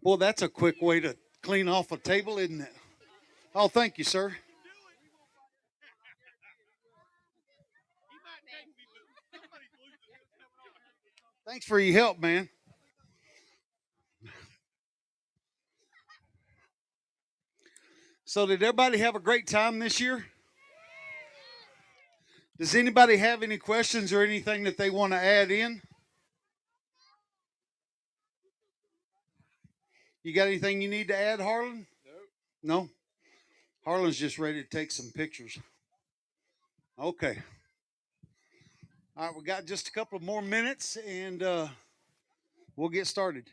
Well, that's a quick way to clean off a table, isn't it? Oh, thank you, sir. Thanks for your help, man. So, did everybody have a great time this year? Does anybody have any questions or anything that they want to add in? You got anything you need to add, Harlan? No? Harlan's just ready to take some pictures. Okay. All right, we got just a couple of more minutes and we'll get started.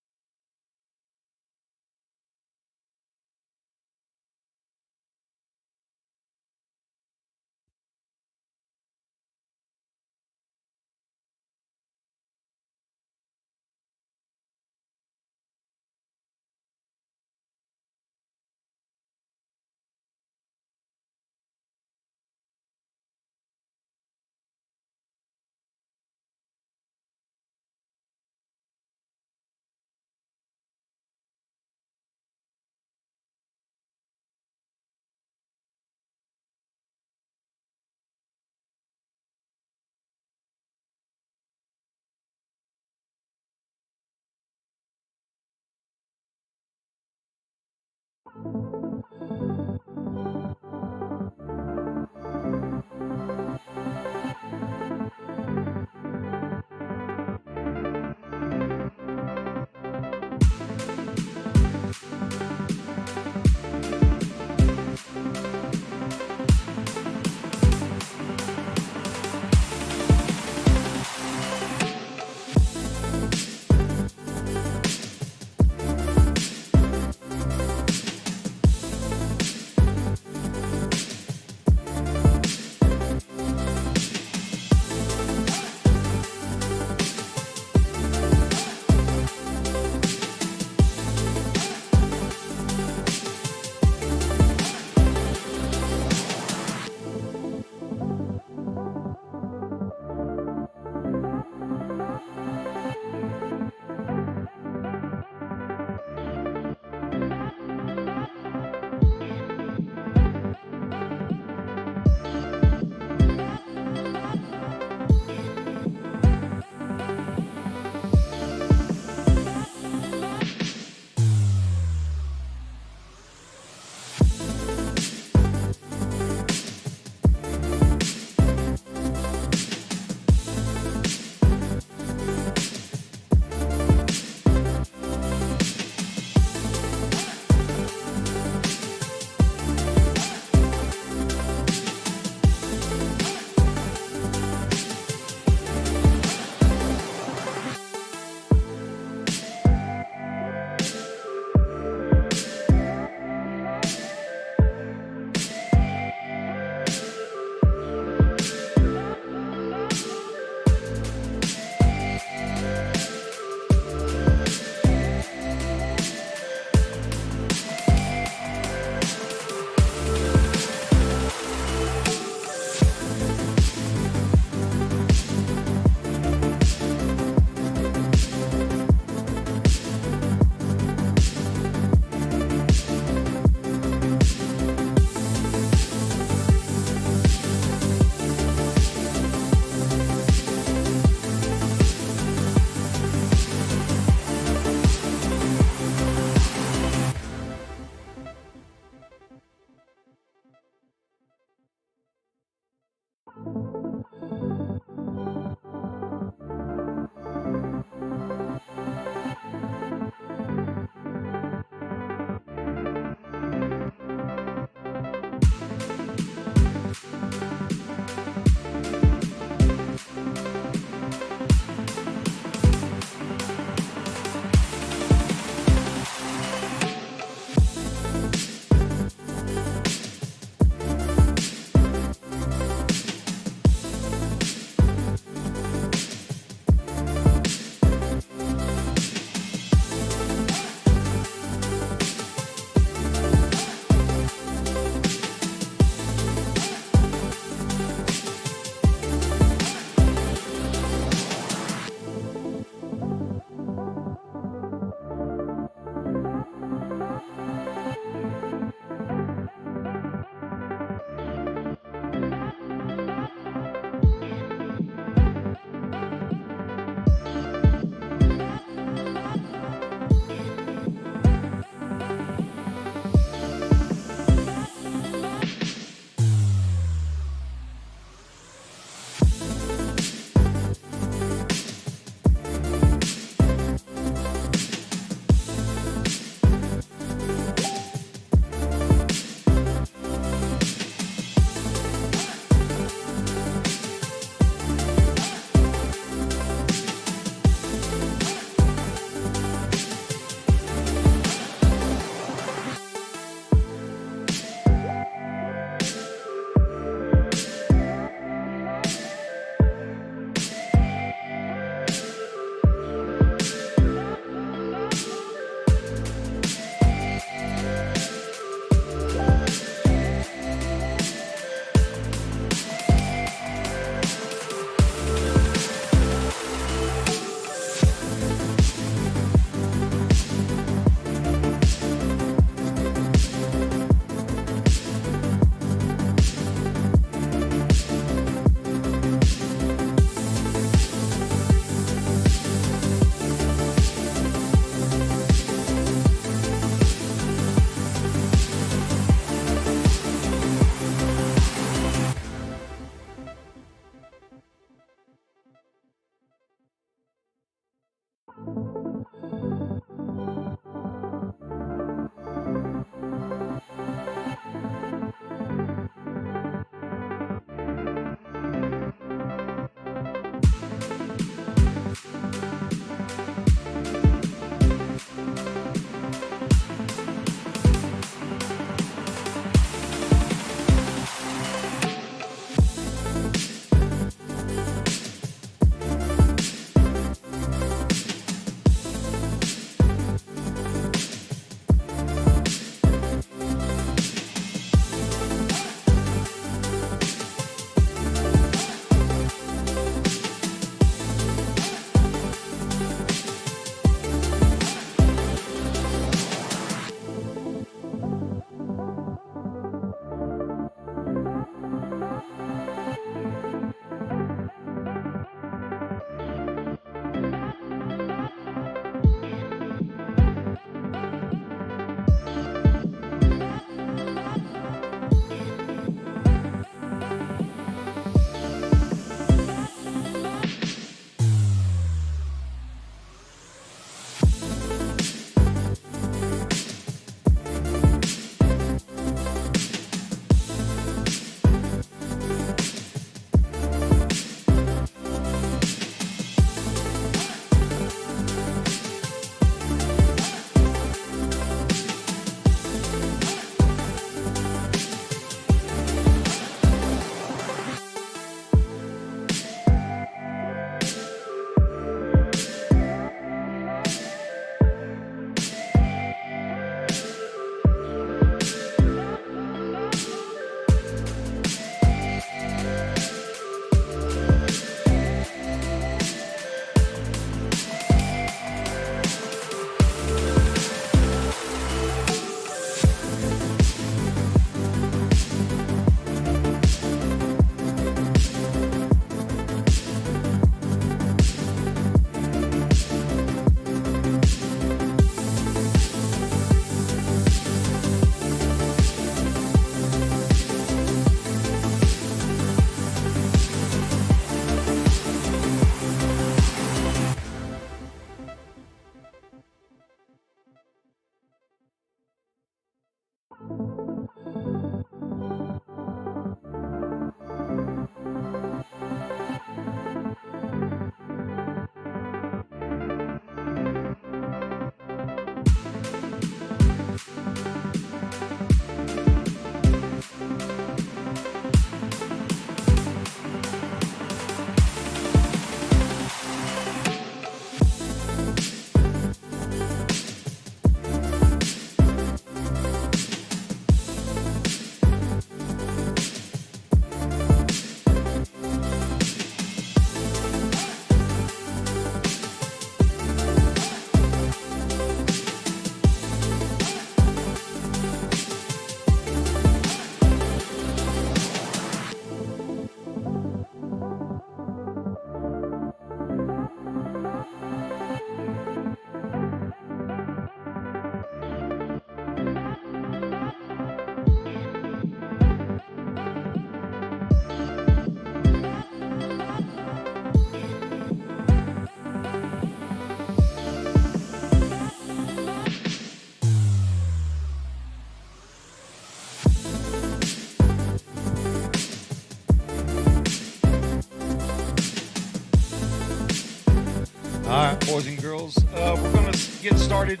All right, boys and girls, we're going to get started.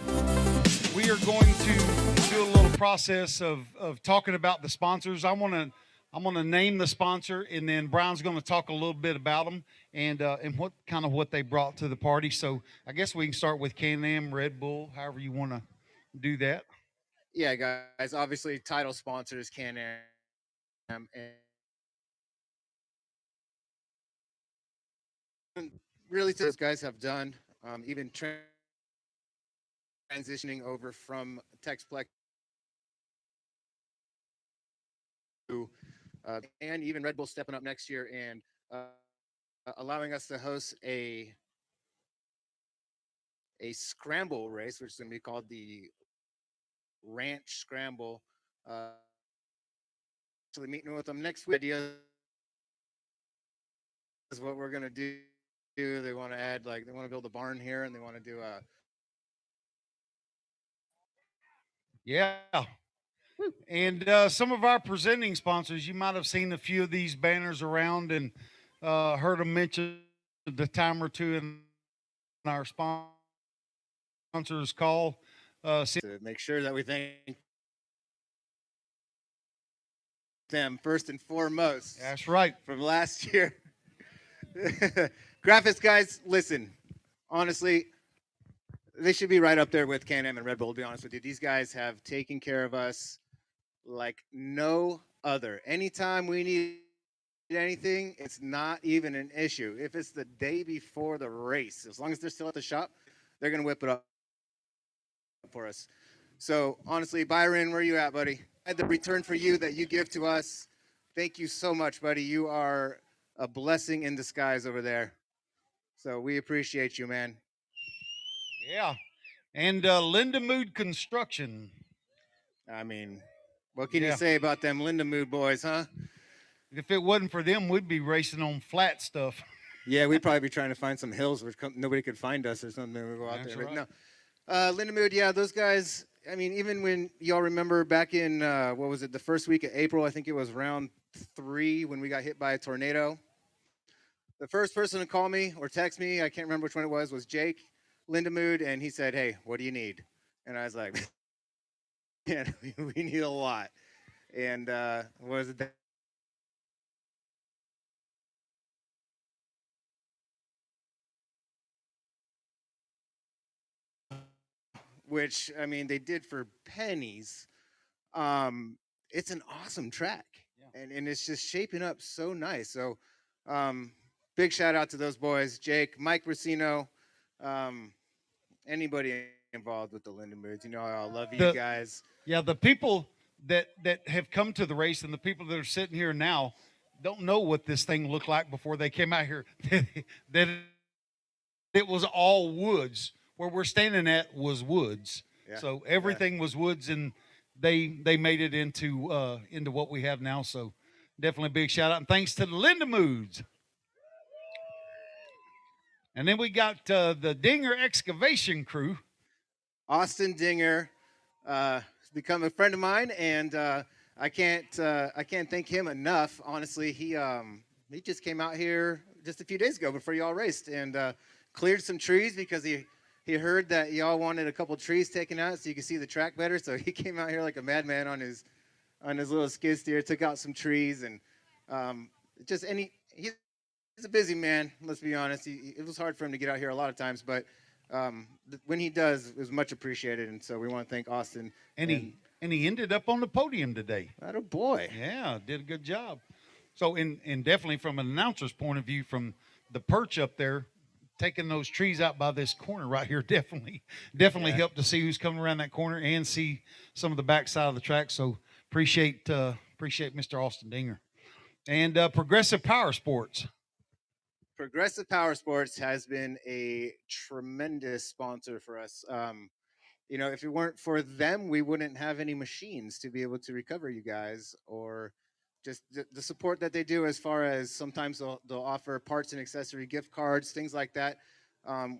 We are going to do a little process of talking about the sponsors. I'm gonna name the sponsor, and then Brian's going to talk a little bit about them and what they brought to the party. So I guess we can start with Can-Am, Red Bull, however you want to do that. Yeah, guys. Obviously, title sponsors Can-Am, and really, those guys have done. Even transitioning over from Texplex to, and even Red Bull stepping up next year and allowing us to host a scramble race, which is going to be called the Ranch Scramble. Actually, meeting with them next week. Ideas is what we're going to do. They want to add, like, they want to build a barn here, and they want to do a. Yeah. And some of our presenting sponsors, you might have seen a few of these banners around and heard them mention the time or two in our sponsors call. To make sure that we thank them first and foremost. That's right. From last year. Graphics guys, listen. Honestly, they should be right up there with Can-Am and Red Bull, to be honest with you. These guys have taken care of us like no other. Anytime we need anything, it's not even an issue. If it's the day before the race, as long as they're still at the shop, they're going to whip it up for us. So honestly, Byron, where are you at, buddy? I had the return for you that you give to us. Thank you so much, buddy. You are a blessing in disguise over there. So we appreciate you, man. Yeah. And Linda Mood Construction. I mean, what can you say about them Linda Mood boys, huh? If it wasn't for them, we'd be racing on flat stuff. Yeah, we'd probably be trying to find some hills where nobody could find us or something. We go out there. Right. No, Linda Mood, yeah, those guys. I mean, even when y'all remember back in what was it, the first week of April? I think it was round 3 when we got hit by a tornado. The first person to call me or text me, I can't remember which one it was Jake Lindemood, and he said, "Hey, what do you need?" And I was like, "Man, we need a lot." And what was it? Which, I mean, they did for pennies. It's an awesome track, and it's just shaping up so nice. So, big shout out to those boys, Jake, Mike Racino, anybody involved with the Linden Moods. You know, I love you guys. Yeah, the people that have come to the race and the people that are sitting here now don't know what this thing looked like before they came out here. That it was all woods. Where we're standing at was woods. Yeah. So everything was woods, and they made it into what we have now. So definitely a big shout out, and thanks to the Linda Moods. And then we got the Dinger Excavation Crew. Austin Dinger, He's become a friend of mine, and I can't thank him enough. Honestly, he just came out here just a few days ago before y'all raced and cleared some trees because he heard that y'all wanted a couple trees taken out so you could see the track better. So he came out here like a madman on his little skid steer, took out some trees, and just any he's a busy man. Let's be honest. It was hard for him to get out here a lot of times, but when he does, it was much appreciated. And so we want to thank Austin. And he ended up on the podium today. That a boy. Yeah, did a good job. So, and definitely from an announcer's point of view, from the perch up there, taking those trees out by this corner right here definitely helped to see who's coming around that corner and see some of the backside of the track. So appreciate Mr. Austin Dinger. And Progressive Power Sports. Progressive Power Sports has been a tremendous sponsor for us. If it weren't for them, we wouldn't have any machines to be able to recover you guys, or just the support that they do as far as sometimes they'll offer parts and accessory gift cards, things like that.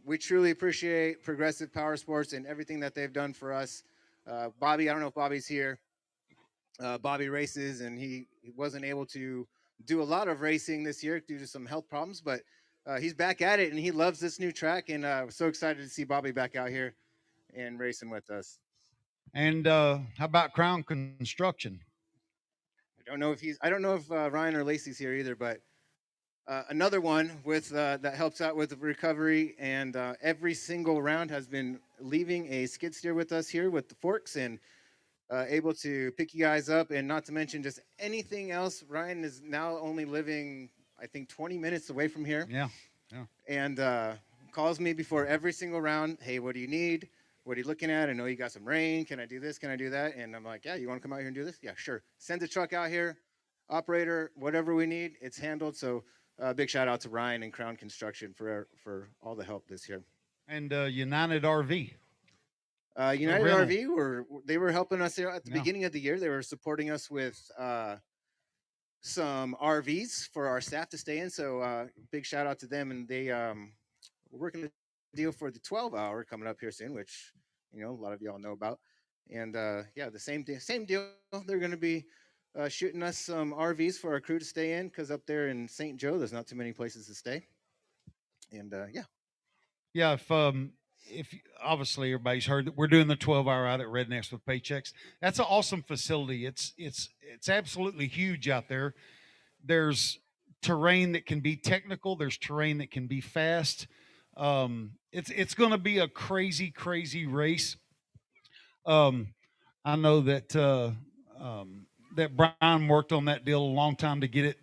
We truly appreciate Progressive Power Sports and everything that they've done for us. Bobby, I don't know if Bobby's here. Bobby races, and he wasn't able to do a lot of racing this year due to some health problems, but he's back at it, and he loves this new track, and we're so excited to see Bobby back out here and racing with us. And how about Crown Construction? I don't know if Ryan or Lacey's here either, but another one with that helps out with the recovery, and every single round has been leaving a skid steer with us here with the forks, and able to pick you guys up, and not to mention just anything else. Ryan is now only living, I think, 20 minutes away from here. Yeah. And calls me before every single round. Hey, what do you need? What are you looking at? I know you got some rain. Can I do this? Can I do that? And I'm like, yeah, you want to come out here and do this? Yeah, sure. Send the truck out here. Operator, whatever we need, it's handled. So big shout out to Ryan and Crown Construction for all the help this year. And United RV. United RV they were helping us there at the beginning of the year. They were supporting us with some RVs for our staff to stay in. So big shout out to them. And they we're working a deal for the 12-hour coming up here soon, which a lot of y'all know about. And the same deal. They're going to be shooting us some RVs for our crew to stay in, because up there in St. Joe, there's not too many places to stay. And yeah, if obviously everybody's heard that we're doing the 12-hour out at Rednecks with Paychecks. That's an awesome facility. It's absolutely huge out there. There's terrain that can be technical. There's terrain that can be fast. It's going to be a crazy race. I know that that Brian worked on that deal a long time to get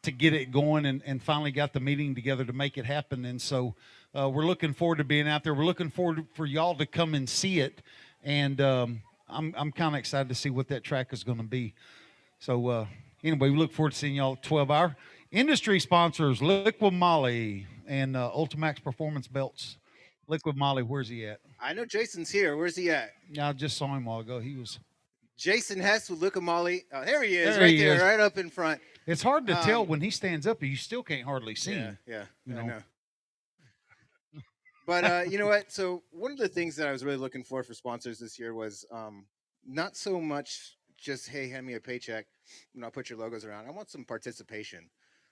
it going, and finally got the meeting together to make it happen. And so we're looking forward to being out there. We're looking forward for y'all to come and see it. And I'm kind of excited to see what that track is going to be. So anyway, we look forward to seeing y'all at 12-hour. Industry sponsors, Liquid Moly and Ultimax Performance Belts. Liquid Moly, where's he at? I know Jason's here. Where's he at? Yeah, I just saw him a while ago. He was Jason Hess with Liquid Moly. There he is, right there, right up in front. It's hard to tell when he stands up. You still can't hardly see him. Yeah, I know. But you know what? So one of the things that I was really looking for sponsors this year was not so much just, hey, hand me a paycheck and I'll put your logos around. I want some participation.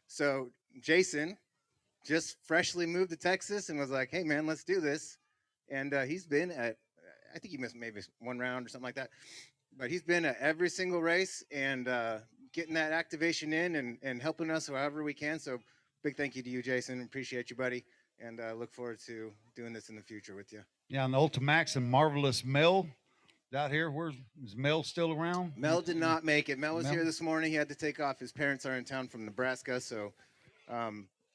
So Jason just freshly moved to Texas and was like, hey, man, let's do this. And he's been at, I think he missed maybe one round or something like that. But he's been at every single race and getting that activation in and helping us however we can. So big thank you to you, Jason. Appreciate you, buddy. And look forward to doing this in the future with you. Yeah, and the Ultimax and Marvelous Mel out here. Is Mel still around? Mel did not make it. Mel was here this morning. He had to take off. His parents are in town from Nebraska. So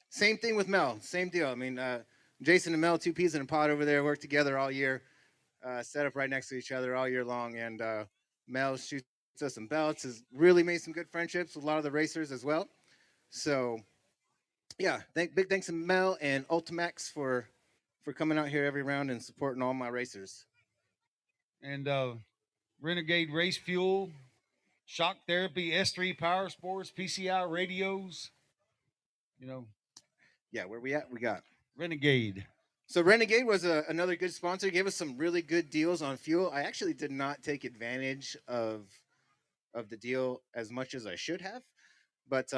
same thing with Mel. Same deal. I mean, Jason and Mel, two peas in a pod over there, work together all year, set up right next to each other all year long. And Mel shoots us some belts, has really made some good friendships with a lot of the racers as well. So, yeah, big thanks to Mel and Ultimax for coming out here every round and supporting all my racers. And Renegade Race Fuel, Shock Therapy, S3 Power Sports, PCI Radios. Yeah, where we at? We got Renegade. So Renegade was another good sponsor. Gave us some really good deals on fuel. I actually did not take advantage of the deal as much as I should have, but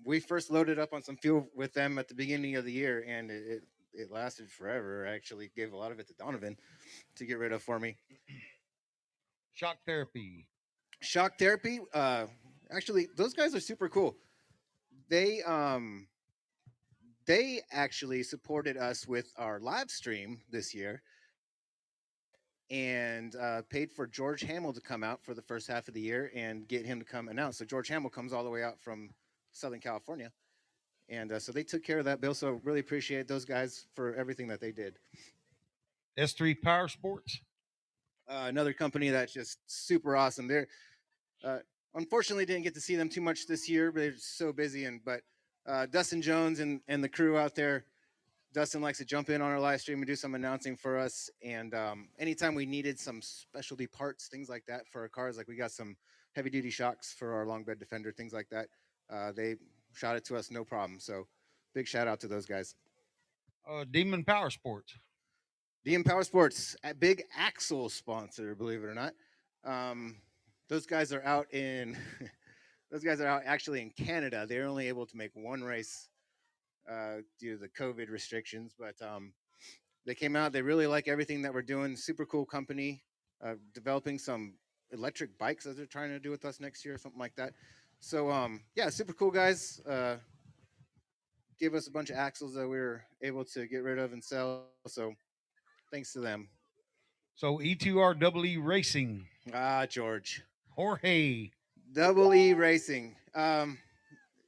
we first loaded up on some fuel with them at the beginning of the year, and it lasted forever. I actually gave a lot of it to Donovan to get rid of for me. Shock therapy. Shock therapy. Actually, those guys are super cool. They um they actually supported us with our live stream this year and paid for George Hamill to come out for the first half of the year and get him to come announce. So George Hamill comes all the way out from Southern California, and so they took care of that bill. So really appreciate those guys for everything that they did. S3 Power Sports. Another company that's just super awesome. They're uh, unfortunately didn't get to see them too much this year, but they're so busy. And but Dustin Jones and the crew out there. Dustin likes to jump in on our live stream and do some announcing for us. And anytime we needed some specialty parts, things like that for our cars, like we got some heavy duty shocks for our long bed defender, things like that, they shot it to us no problem. So big shout out to those guys. Demon Power Sports. DM Power Sports, a big axle sponsor, believe it or not. Um, those guys are out in those guys are out actually in Canada. They're only able to make one race due to the COVID restrictions, but they came out. They really like everything that we're doing. Super cool company, developing some electric bikes that they're trying to do with us next year, something like that. So yeah, super cool guys. Gave us a bunch of axles that we were able to get rid of and sell. So thanks to them. So E2R Double E Racing. Ah, George. Jorge. Double E Racing. One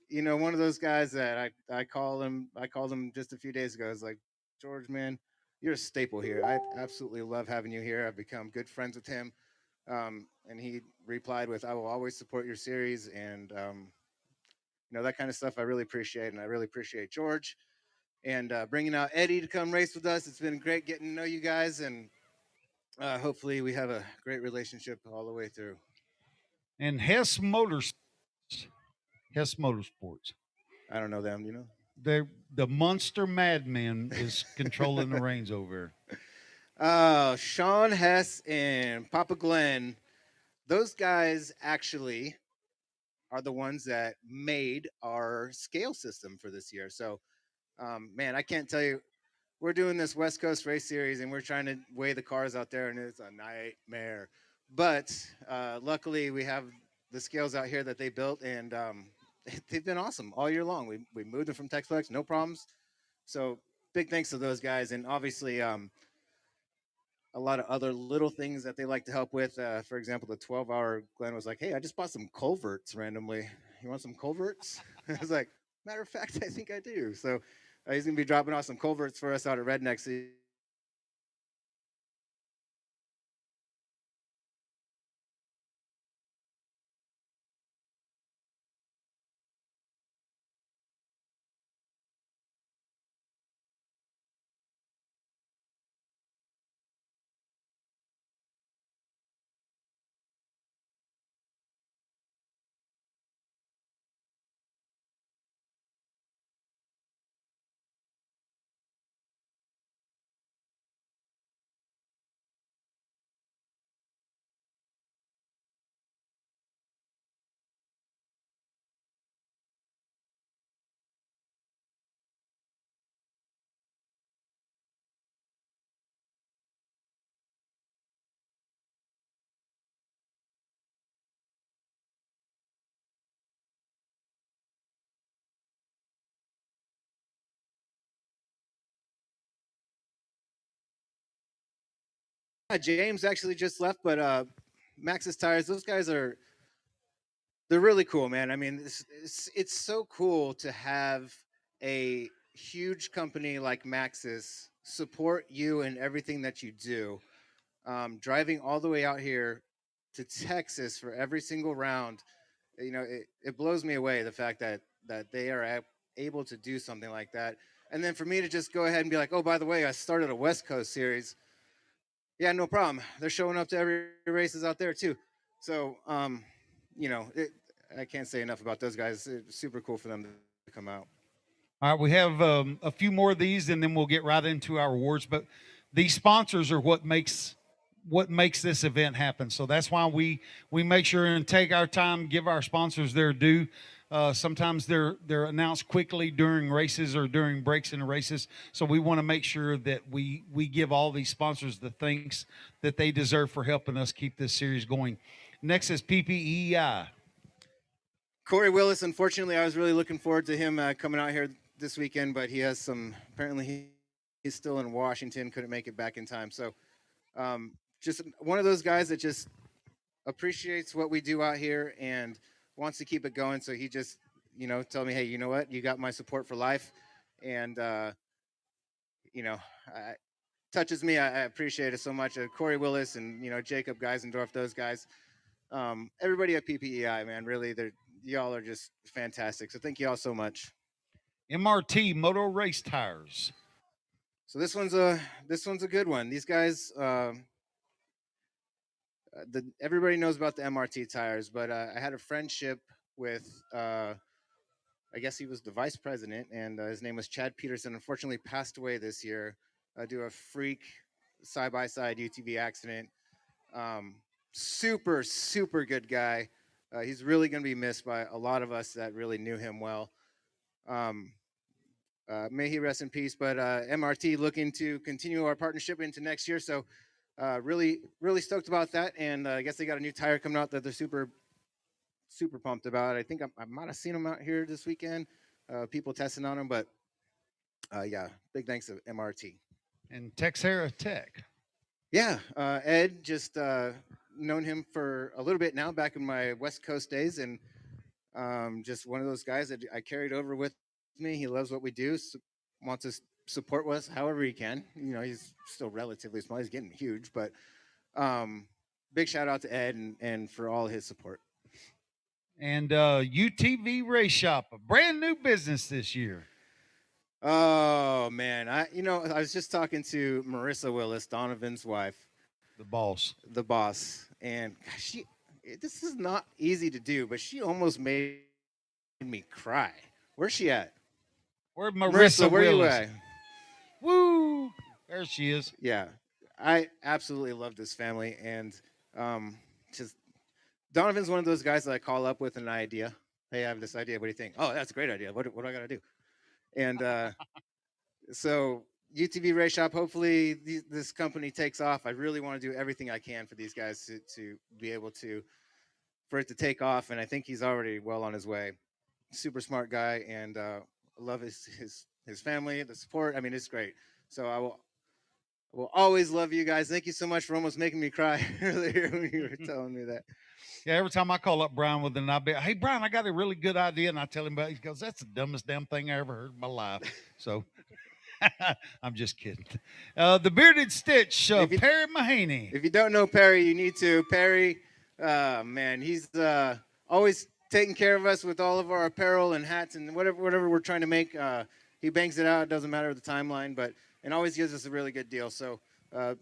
of those guys that I call him. I called him just a few days ago. It's like, George, man, you're a staple here. I absolutely love having you here. I've become good friends with him. And he replied with, "I will always support your series," and that kind of stuff. I really appreciate, and I really appreciate George and bringing out Eddie to come race with us. It's been great getting to know you guys, and hopefully we have a great relationship all the way through. And Hess Motors. Hess Motorsports. I don't know them, you know. The monster madman is controlling the reins over here. Sean Hess and Papa Glenn, those guys actually are the ones that made our scale system for this year. So, man, I can't tell you. We're doing this West Coast race series and we're trying to weigh the cars out there, and it's a nightmare. But luckily, we have the scales out here that they built, and they've been awesome all year long. We moved them from Texplex, no problems. So big thanks to those guys, and obviously a lot of other little things that they like to help with. For example, the 12-hour Glenn was like, "Hey, I just bought some culverts randomly. You want some culverts?" I was like, "Matter of fact, I think I do." So he's gonna be dropping off some culverts for us out at Redneck. So James actually just left, but Max's tires. Those guys they're really cool, man. I mean, it's so cool to have a huge company like Maxis support you in everything that you do. Driving all the way out here to Texas for every single round, it blows me away the fact that they are able to do something like that. And then for me to just go ahead and be like, "Oh, by the way, I started a West Coast series." Yeah, no problem. They're showing up to every races out there too. So, you know, it, I can't say enough about those guys. It's super cool for them to come out. All right, we have a few more of these, and then we'll get right into our awards. But these sponsors are what makes this event happen. So that's why we make sure and take our time, give our sponsors their due. Sometimes they're announced quickly during races or during breaks in the races. So we want to make sure that we give all these sponsors the thanks that they deserve for helping us keep this series going. Next is PPEI. Corey Willis, unfortunately, I was really looking forward to him coming out here this weekend, but he has some, apparently, he's still in Washington, couldn't make it back in time. So, just one of those guys that just appreciates what we do out here and wants to keep it going. So he just, told me, hey, you know what? You got my support for life. And, you know, I, touches me. I appreciate it so much. Corey Willis and, Jacob Geisendorf, those guys. Everybody at PPEI, man, really, y'all are just fantastic. So thank you all so much. MRT Moto Race Tires. So this one's a good one. These guys, everybody knows about the MRT tires, but I had a friendship with, I guess he was the vice president, and his name was Chad Peterson. Unfortunately, passed away this year due to a freak side by side UTV accident. Super, super good guy. He's really going to be missed by a lot of us that really knew him well. May he rest in peace. But MRT looking to continue our partnership into next year. So really, really stoked about that. And I guess they got a new tire coming out that they're super, super pumped about. I think I might have seen them out here this weekend. People testing on them. But yeah, big thanks to MRT. And Texera Tech. Yeah, Ed, just known him for a little bit now, back in my West Coast days, and just one of those guys that I carried over with me. He loves what we do, wants to support us however he can. He's still relatively small. He's getting huge, but big shout out to Ed and for all his support. And UTV Race Shop, a brand new business this year. Oh man, I was just talking to Marissa Willis, Donovan's wife, The boss. and this is not easy to do, but she almost made me cry. Where's she at? Where Marissa where Willis? you at? Woo! There she is. Yeah, I absolutely love this family, and just Donovan's one of those guys that I call up with an idea. Hey, I have this idea. What do you think? Oh, that's a great idea. What do I got to do? And so UTV Race Shop, hopefully this company takes off. I really want to do everything I can for these guys to be able for it to take off. And I think he's already well on his way. Super smart guy, and I love his family, the support. I mean, it's great. So I will always love you guys. Thank you so much for almost making me cry earlier when you were telling me that. Yeah, every time I call up Brian with an idea, hey Brian, I got a really good idea, and I tell him about it. He goes, "That's the dumbest damn thing I ever heard in my life." So I'm just kidding. The Bearded Stitch, Perry Mahaney. If you don't know Perry, you need to. Perry, man, he's always taking care of us with all of our apparel and hats and whatever we're trying to make. He bangs it out. It doesn't matter the timeline, and always gives us a really good deal. So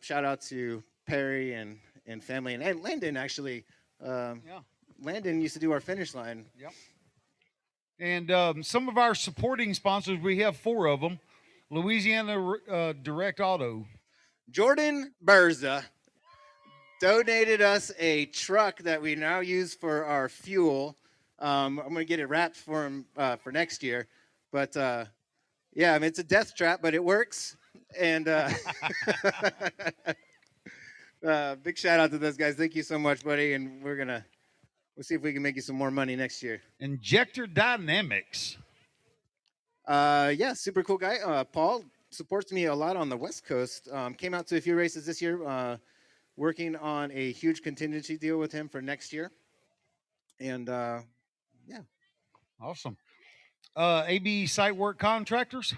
shout out to Perry and family, and Landon actually. Yeah. Landon used to do our finish line. Yep. And some of our supporting sponsors, we have 4 of them. Louisiana Direct Auto. Jordan Berza donated us a truck that we now use for our fuel. I'm going to get it wrapped for him for next year. But, yeah, I mean, it's a death trap, but it works. And big shout out to those guys. Thank you so much, buddy. And we'll see if we can make you some more money next year. Injector Dynamics. Yeah, super cool guy. Paul supports me a lot on the West Coast. Came out to a few races this year, working on a huge contingency deal with him for next year. And yeah. Awesome. AB Site Work Contractors.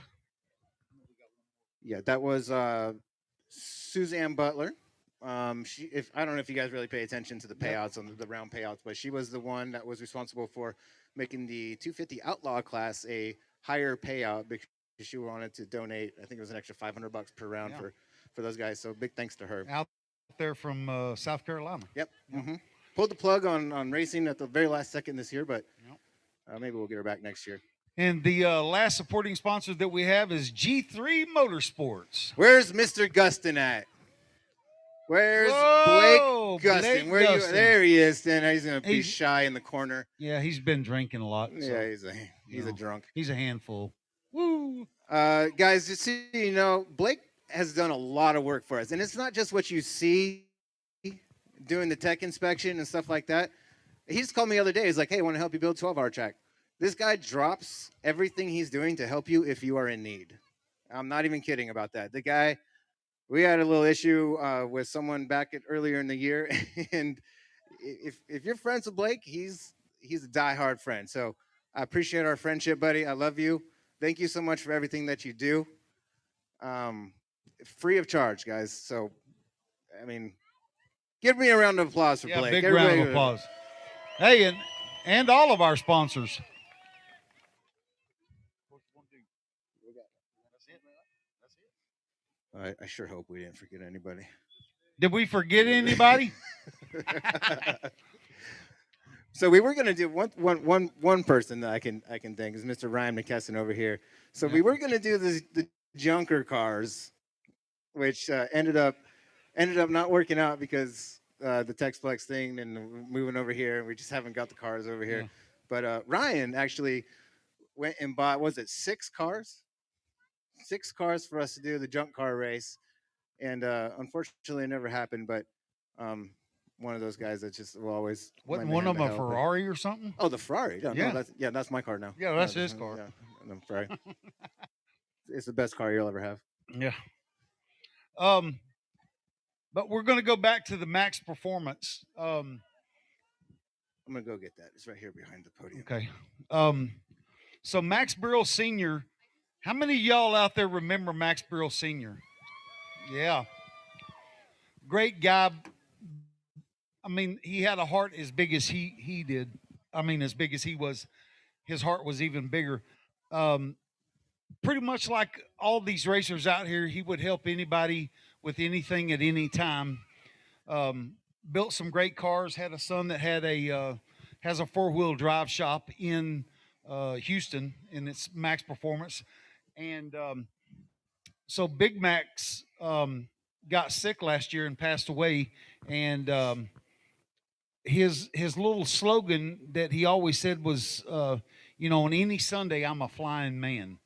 Yeah, that was Suzanne Butler. I don't know if you guys really pay attention to the payouts on the round payouts, but she was the one that was responsible for making the 250 Outlaw class a higher payout because she wanted to donate. I think it was an extra $500 per round for those guys. So big thanks to her. Out there from South Carolina. Yep. Mm-hmm. Pulled the plug on racing at the very last second this year, but maybe we'll get her back next year. And the last supporting sponsor that we have is G3 Motorsports. Where's Mr. Gustin at? Where's Whoa, Blake Gustin? Blake Where you? Gustin. There he is. Then he's gonna be He's- shy in the corner. Yeah, he's been drinking a lot. So, Yeah, he's know, a drunk. He's a handful. Woo. Guys, just so you know, Blake has done a lot of work for us, and it's not just what you see doing the tech inspection and stuff like that. He just called me the other day. He's like, "Hey, I want to help you build 12-hour track." This guy drops everything he's doing to help you if you are in need. I'm not even kidding about that. The guy, we had a little issue with someone back earlier in the year, and if you're friends with Blake, he's a diehard friend. So I appreciate our friendship, buddy. I love you. Thank you so much for everything that you do. Free of charge, guys. So, I mean, give me a round of applause for Blake. Big round of applause. Hey, and all of our sponsors. I sure hope we didn't forget anybody. Did we forget anybody? So we were gonna do one person that I can thank is Mr. Ryan McKesson over here. So we were gonna do the junker cars, which ended up not working out because the Texplex thing and moving over here, and we just haven't got the cars over here. Yeah. But Ryan actually went and bought, was it 6 cars? 6 cars for us to do the junk car race, and unfortunately it never happened. But one of those guys that just will always. Wasn't one of them a Ferrari or something? Oh, the Ferrari. No, that's my car now. Yeah, that's his car. Yeah, I'm sorry. It's the best car you'll ever have. Yeah. But we're going to go back to the Max Performance. I'm going to go get that. It's right here behind the podium. Okay. So Max Burrell Sr., how many of y'all out there remember Max Burrell Sr.? Yeah. Great guy. I mean, he had a heart as big as he did. I mean, as big as he was, his heart was even bigger. Pretty much like all these racers out here, he would help anybody with anything at any time. Built some great cars. Had a son that had has a 4-wheel drive shop in Houston, and it's Max Performance. And so Big Max got sick last year and passed away. And his little slogan that he always said was, on any Sunday, I'm a flying man.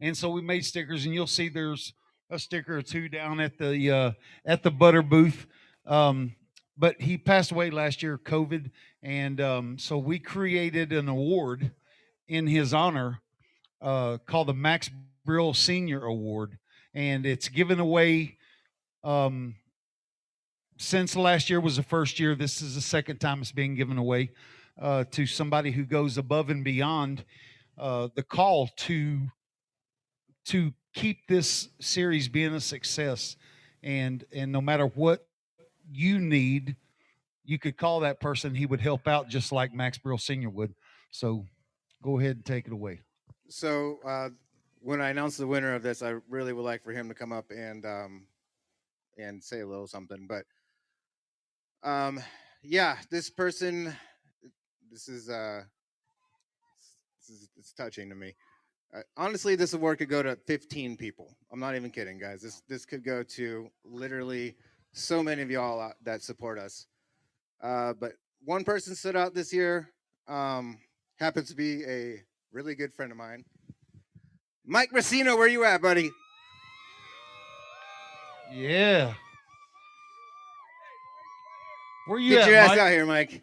And so we made stickers, and you'll see there's a sticker or two down at the butter booth. But he passed away last year, COVID, and so we created an award in his honor called the Max Brill Senior Award, and it's given away. Since last year was the first year, this is the second time it's being given away to somebody who goes above and beyond the call to keep this series being a success. And no matter what you need, you could call that person. He would help out just like Max Brill Sr. would. So go ahead and take it away. So when I announce the winner of this, I really would like for him to come up and say a little something. But yeah, this person, this is it's touching to me. Honestly, this award could go to 15 people. I'm not even kidding, guys. This could go to literally so many of y'all that support us. But one person stood out this year. Happens to be a really good friend of mine. Mike Racino, where you at, buddy? Yeah. Where you Get at, your ass Mike? out here, Mike.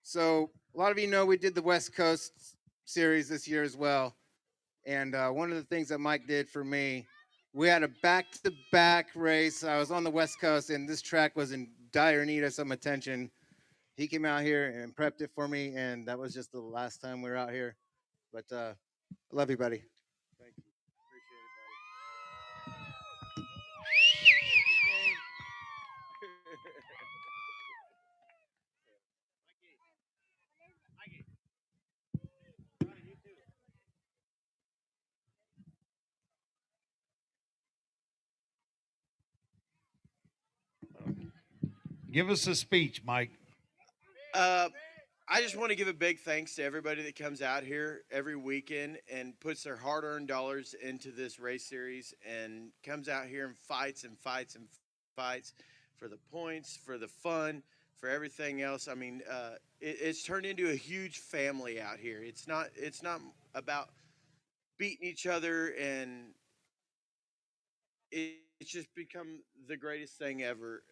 So a lot of you know we did the West Coast series this year as well. And one of the things that Mike did for me, we had a back-to-back race. I was on the West Coast, and this track was in dire need of some attention. He came out here and prepped it for me, and that was just the last time we were out here. But I love you, buddy. Thank you. Give us a speech, Mike. Uh, I just want to give a big thanks to everybody that comes out here every weekend and puts their hard-earned dollars into this race series and comes out here and fights and fights and fights for the points, for the fun, for everything else. I mean, it's turned into a huge family out here. It's not about beating each other, and it's just become the greatest thing ever.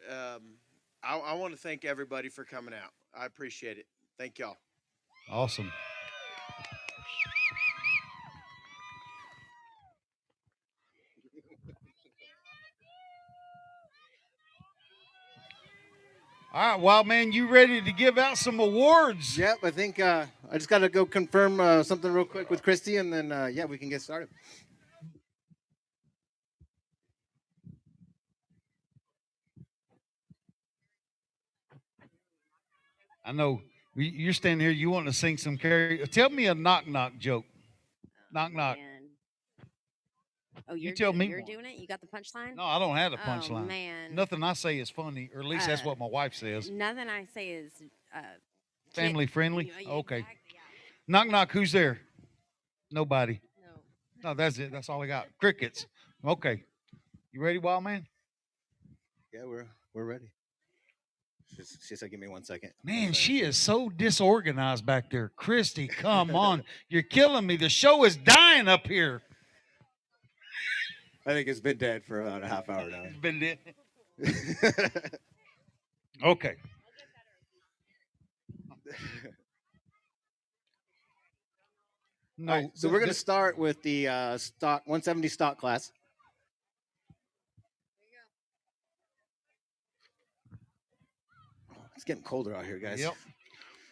I want to thank everybody for coming out. I appreciate it. Thank y'all. Awesome. All right, Wild Man, you ready to give out some awards? Yep, I think I just got to go confirm something real quick with Christy, and then yeah, we can get started. I know you're standing here. You want to sing some Carrie? Tell me a knock knock joke. Knock knock. Man. Oh, You tell me You're one. doing it. You got the punchline. No, I don't have a Oh punchline. man. Nothing I say is funny, or at least that's Uh, what my wife says. Nothing I say is Family friendly. Yeah, Okay. exactly, yeah. Knock knock. Who's there? Nobody. No. No, that's it. That's all I got. Crickets. Okay. You ready, Wild Man? Yeah, we're ready. She said, "Give me 1 second." Man, So- she is so disorganized back there. Christy, come on. You're killing me. The show is dying up here. I think it's been dead for about a half hour It's been lit. now. Okay. No. All right, so we're going to start with the stock 170 stock class. It's getting colder out here, guys. Yep.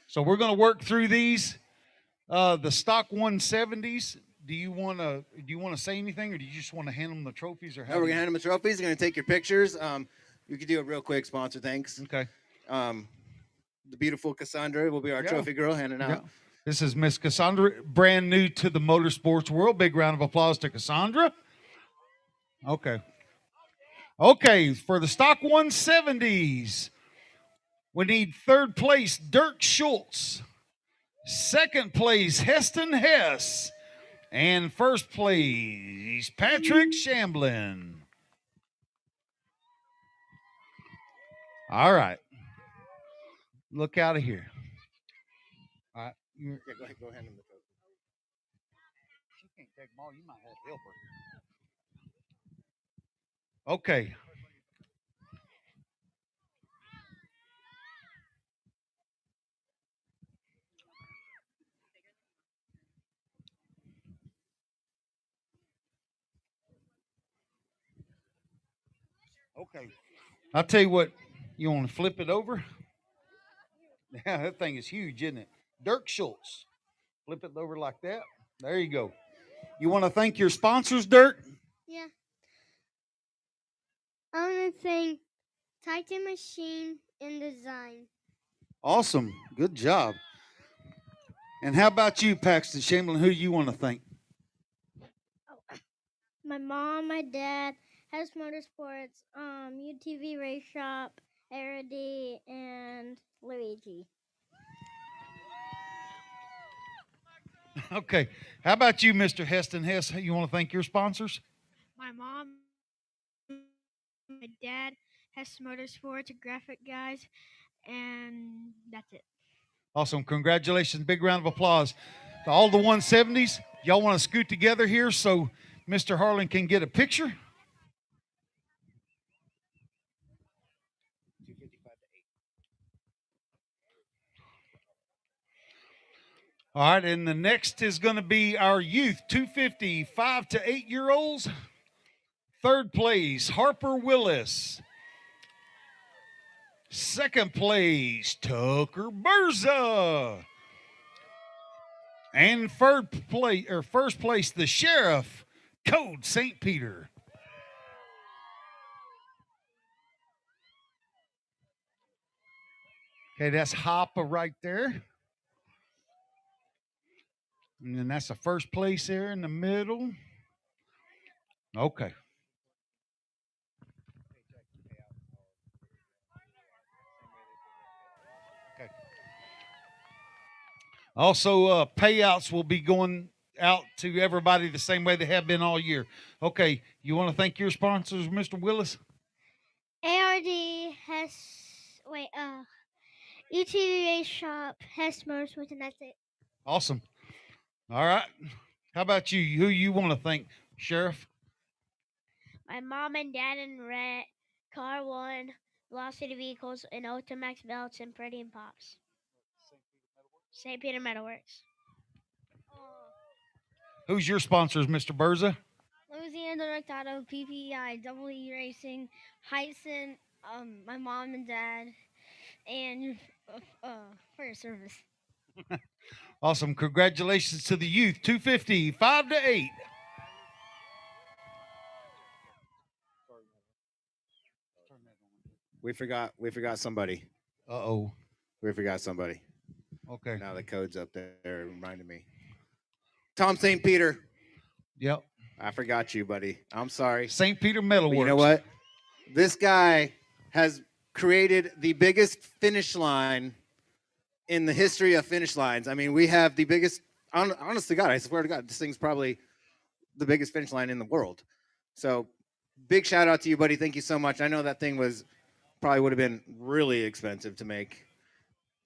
So we're going to work through these. The stock 170s. Do you want to say anything, or do you just want to hand them the trophies, or how? Now we're going to hand them the trophies. We're going to take your pictures. You could do a real quick sponsor thanks. Okay. The beautiful Cassandra will be our Yeah. trophy girl handing out. Yep. This is Miss Cassandra, brand new to the motorsports world. Big round of applause to Cassandra. Okay. Okay, for the stock 170s, we need third place Dirk Schultz, second place Heston Hess, and first place Patrick Shamblin. All right. Look out of here. All right. Yeah, go ahead. Go hand them the trophy. She can't take them all. You might have to help her. Okay. Okay. I'll tell you what. You want to flip it over? Yeah, that thing is huge, isn't it? Dirk Schultz. Flip it over like that. There you go. You want to thank your sponsors, Dirk? Yeah. I want to thank Titan Machine and Design. Awesome. Good job. And how about you, Paxton Shamblin? Who you want to thank? My mom, my dad, House Motorsports, UTV Race Shop, Arady, and Luigi. Okay. How about you, Mr. Heston Hess? You want to thank your sponsors? My mom, my dad, Hess Motorsports, Graphic Guys, and that's it. Awesome. Congratulations. Big round of applause to all the 170s. Y'all want to scoot together here so Mr. Harlan can get a picture? All right, and the next is going to be our youth, 250, 5 to 8 year olds. Third place, Harper Willis. Second place, Tucker Berza. And first place, the Sheriff, Code St. Peter. Okay, that's Hoppa right there. And then that's the first place there in the middle. Okay. Also, payouts will be going out to everybody the same way they have been all year. Okay, you want to thank your sponsors, Mr. Willis? ARD has UTV Shop has motorsports, and that's it. Awesome. All right. How about you? Who you want to thank, Sheriff? My mom and dad and Rhett, Car One, Velocity Vehicles, and Ultimax Belts and Pretty and Pops. St. Peter Metalworks. Who's your sponsors, Mr. Berza? Louisiana Direct Auto, PPI, Double E Racing, Heisen, my mom and dad, and for your service. Awesome. Congratulations to the youth. 250, 5 to 8. We forgot somebody. Uh-oh. We forgot somebody. Okay. Now the code's up there reminded me. Tom St. Peter. Yep. I forgot you, buddy. I'm sorry. St. Peter Metalworks. But you know what? This guy has created the biggest finish line in the history of finish lines. I mean, we have the biggest, honest to God, I swear to God, this thing's probably the biggest finish line in the world. So big shout out to you, buddy. Thank you so much. I know that thing probably would have been really expensive to make,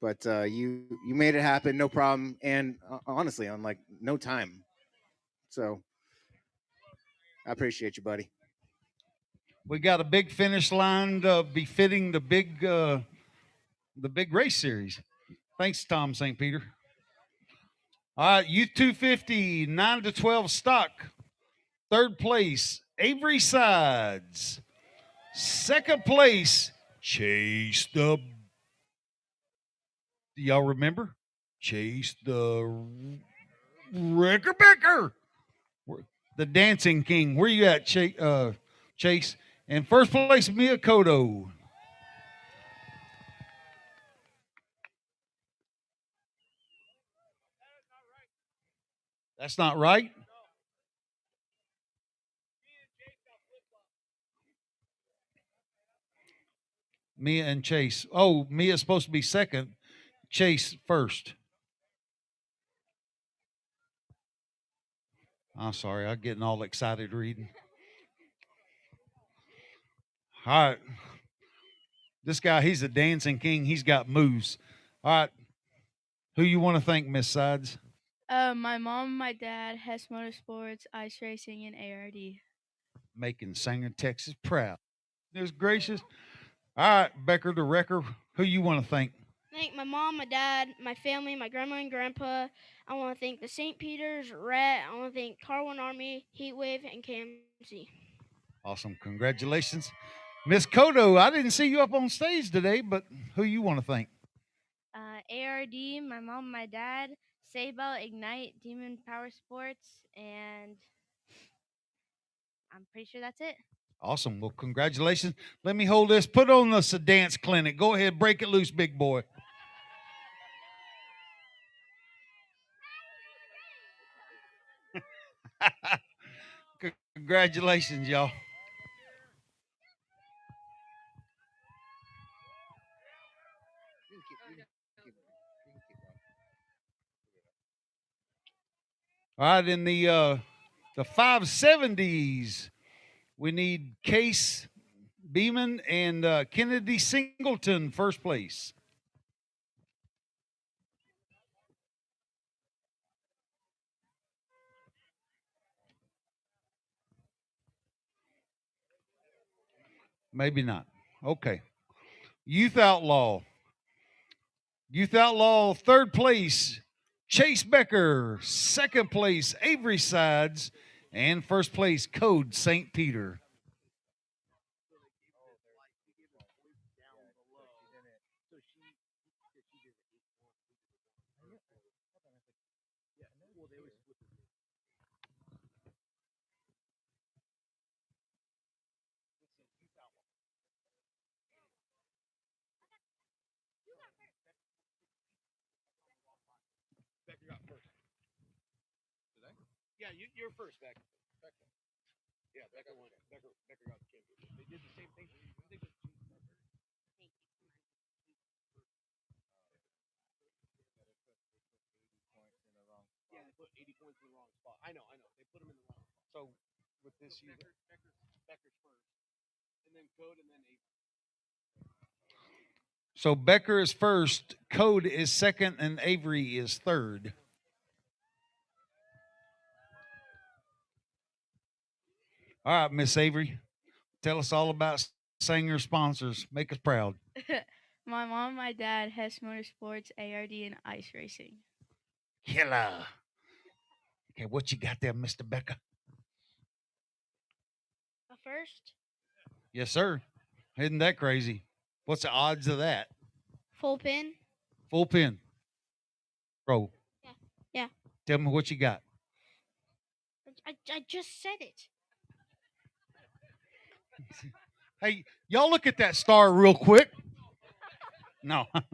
but you made it happen, no problem. And honestly, on like no time. So I appreciate you, buddy. We got a big finish line befitting the big race series. Thanks, Tom St. Peter. All right, Youth 250, 9 to 12 stock. Third place, Avery Sides. Second place, Chase the. Do y'all remember? Chase the Rickerbacker. The Dancing King. Where you at, Chase? And first place, Miyakoto. That's not right. Mia and Chase. Oh, Mia's supposed to be second. Chase first. I'm sorry. I'm getting all excited reading. All right. This guy, he's a dancing king. He's got moves. All right. Who you want to thank, Miss Sides? My mom, my dad, Hess Motorsports, Ice Racing, and ARD. Making Sanger, Texas proud. Goodness gracious. All right, Becker the Wrecker. Who you want to thank? Thank my mom, my dad, my family, my grandma and grandpa. I want to thank the St. Peter's, Rhett. I want to thank Car One Army, Heatwave, and KMC. Awesome. Congratulations. Miss Kodo, I didn't see you up on stage today, but who you want to thank? ARD, my mom, my dad, Sable, Ignite, Demon Power Sports, and I'm pretty sure that's it. Awesome. Well, congratulations. Let me hold this. Put on us a dance clinic. Go ahead. Break it loose, big boy. Congratulations, y'all. All right, in the 570s, we need Case Beeman and Kennedy Singleton first place. Maybe not. Okay. Youth Outlaw. Youth Outlaw, third place, Chase Becker. Second place, Avery Sides. And first place, Code St. Peter. Yeah, you're first, Becker. Yeah, Becker won. Becker got the championship. They did the same thing. I know. They put him in the wrong spot. So with this, Becker's first, and then Code, and then Avery. so Becker is first, Code is second, and Avery is third. All right, Miss Avery, tell us all about Sanger sponsors. Make us proud. My mom, my dad, Hess Motorsports, ARD, and ice racing. Killer. Okay, what you got there, Mr. Becker? A first, Yes, sir. Isn't that crazy? What's the odds of that? full pin. Full pin. Bro. Yeah. Tell me what you got. I just said it. Hey, y'all look at that star real quick. No. All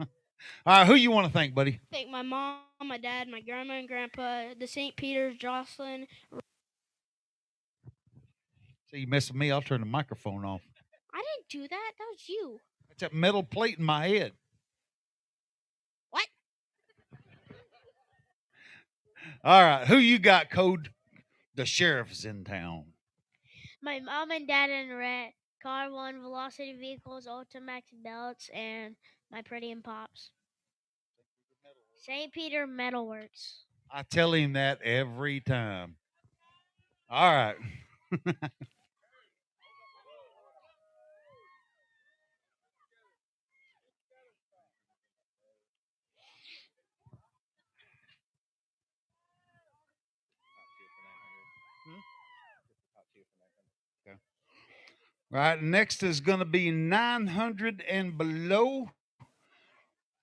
right, who you want to thank, buddy? Thank my mom, my dad, my grandma and grandpa, the St. Peter's, Jocelyn. See, you mess with me, I'll turn the microphone off. I didn't do that. That was you. That's that metal plate in my head. What? All right, who you got, Code? The sheriff's in town. My mom and dad in red. Car 1, Velocity Vehicles, Ultimax Belts, and my Pretty and Pops. St. Peter Metalworks. I tell him that every time. All right. All right, next is going to be 900 and below.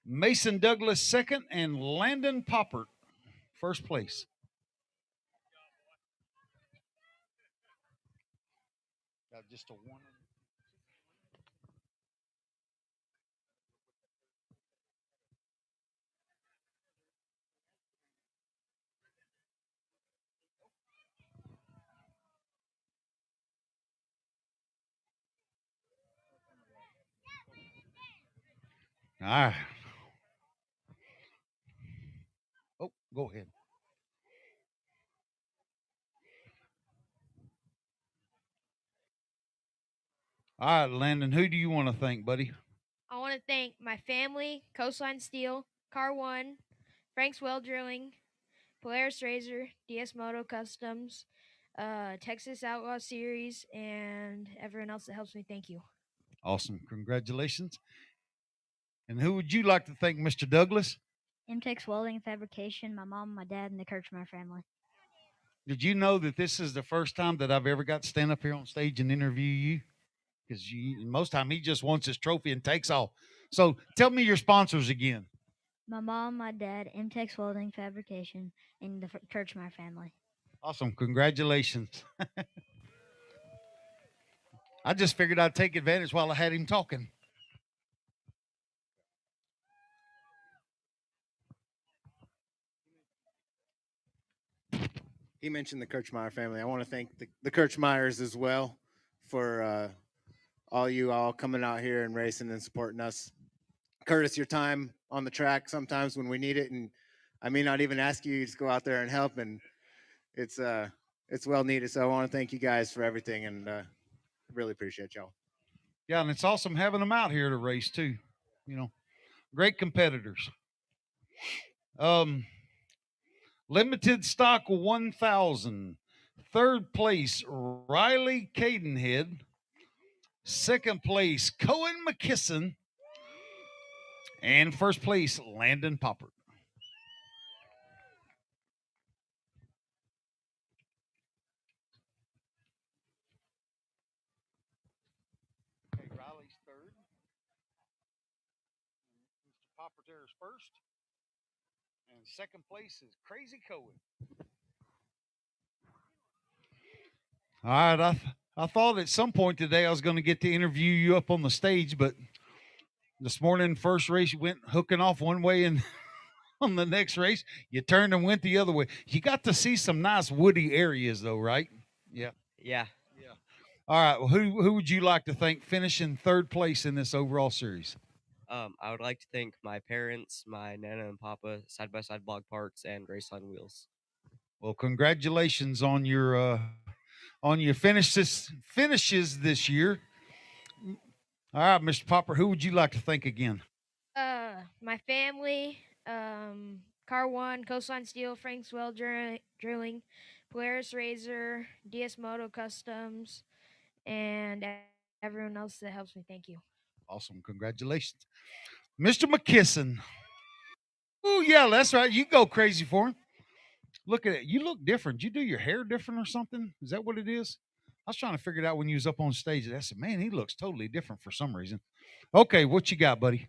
Mason Douglas second and Landon Poppert first place. Got just a one. All right. Oh, go ahead. All right, Landon, who do you want to thank, buddy? I want to thank my family, Coastline Steel, Car One, Frank's Well Drilling, Polaris Razor, DS Moto Customs, Texas Outlaw Series, and everyone else that helps me. Thank you. Awesome. Congratulations. And who would you like to thank, Mr. Douglas? MTEX Welding and Fabrication, my mom, my dad, and the Kirchmeyer family. Did you know that this is the first time that I've ever got to stand up here on stage and interview you? Because most time he just wants his trophy and takes off. So tell me your sponsors again. My mom, my dad, MTEX Welding Fabrication, and the Kirchmeyer family. Awesome. Congratulations. I just figured I'd take advantage while I had him talking. He mentioned the Kirchmeyer family. I want to thank the Kirchmeyers as well for all you all coming out here and racing and supporting us. Curtis, your time on the track sometimes when we need it, and I may not even ask you to go out there and help, and it's well needed. So I want to thank you guys for everything, and really appreciate y'all. Yeah, and it's awesome having them out here to race too. You know, great competitors. Limited stock 1,000. Third place, Riley Cadenhead. Second place, Cohen McKisson. And first place, Landon Poppert. Okay, Riley's third. Mr. Poppert there is first. And second place is Crazy Cohen. All right, I thought at some point today I was going to get to interview you up on the stage, but this morning, first race, you went hooking off one way, and on the next race, you turned and went the other way. You got to see some nice woody areas, though, right? Yeah. Yeah. Yeah. All right. Well, who would you like to thank finishing third place in this overall series? I would like to thank my parents, my Nana and Papa, Side by Side Blog Parts, and Raceline Wheels. Well, congratulations on your finishes this year. All right, Mr. Popper, who would you like to thank again? My family, Car One, Coastline Steel, Frank's Well Drilling, Polaris Razor, DS Moto Customs, and everyone else that helps me. Thank you. Awesome, congratulations, Mr. McKisson. Oh yeah, that's right. You go crazy for him. Look at it. You look different. You do your hair different or something? Is that what it is? I was trying to figure it out when you was up on stage. I said, man, he looks totally different for some reason. Okay, what you got, buddy?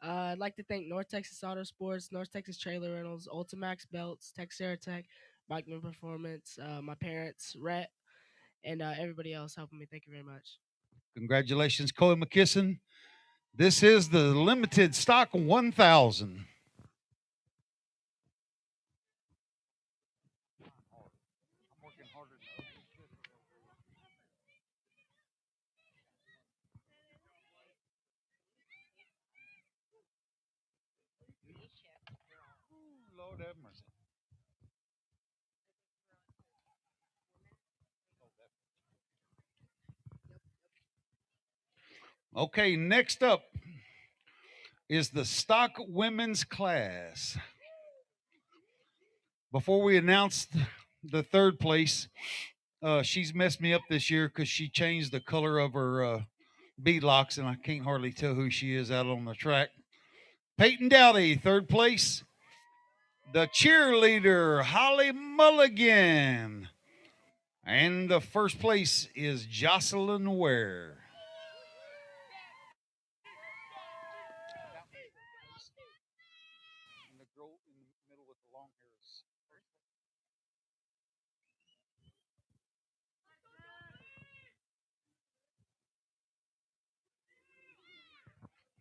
I'd like to thank North Texas Auto Sports, North Texas Trailer Rentals, Ultimax Belts, Texera Tech, Bikeman Performance, my parents, Rhett, and everybody else helping me. Thank you very much. Congratulations, Coy McKisson. This is the limited stock 1000. Lord have mercy. Okay, next up is the stock women's class. Before we announce the third place, she's messed me up this year because she changed the color of her bead locks, and I can't hardly tell who she is out on the track. Peyton Dowdy, third place. The cheerleader, Holly Mulligan. And the first place is Jocelyn Ware.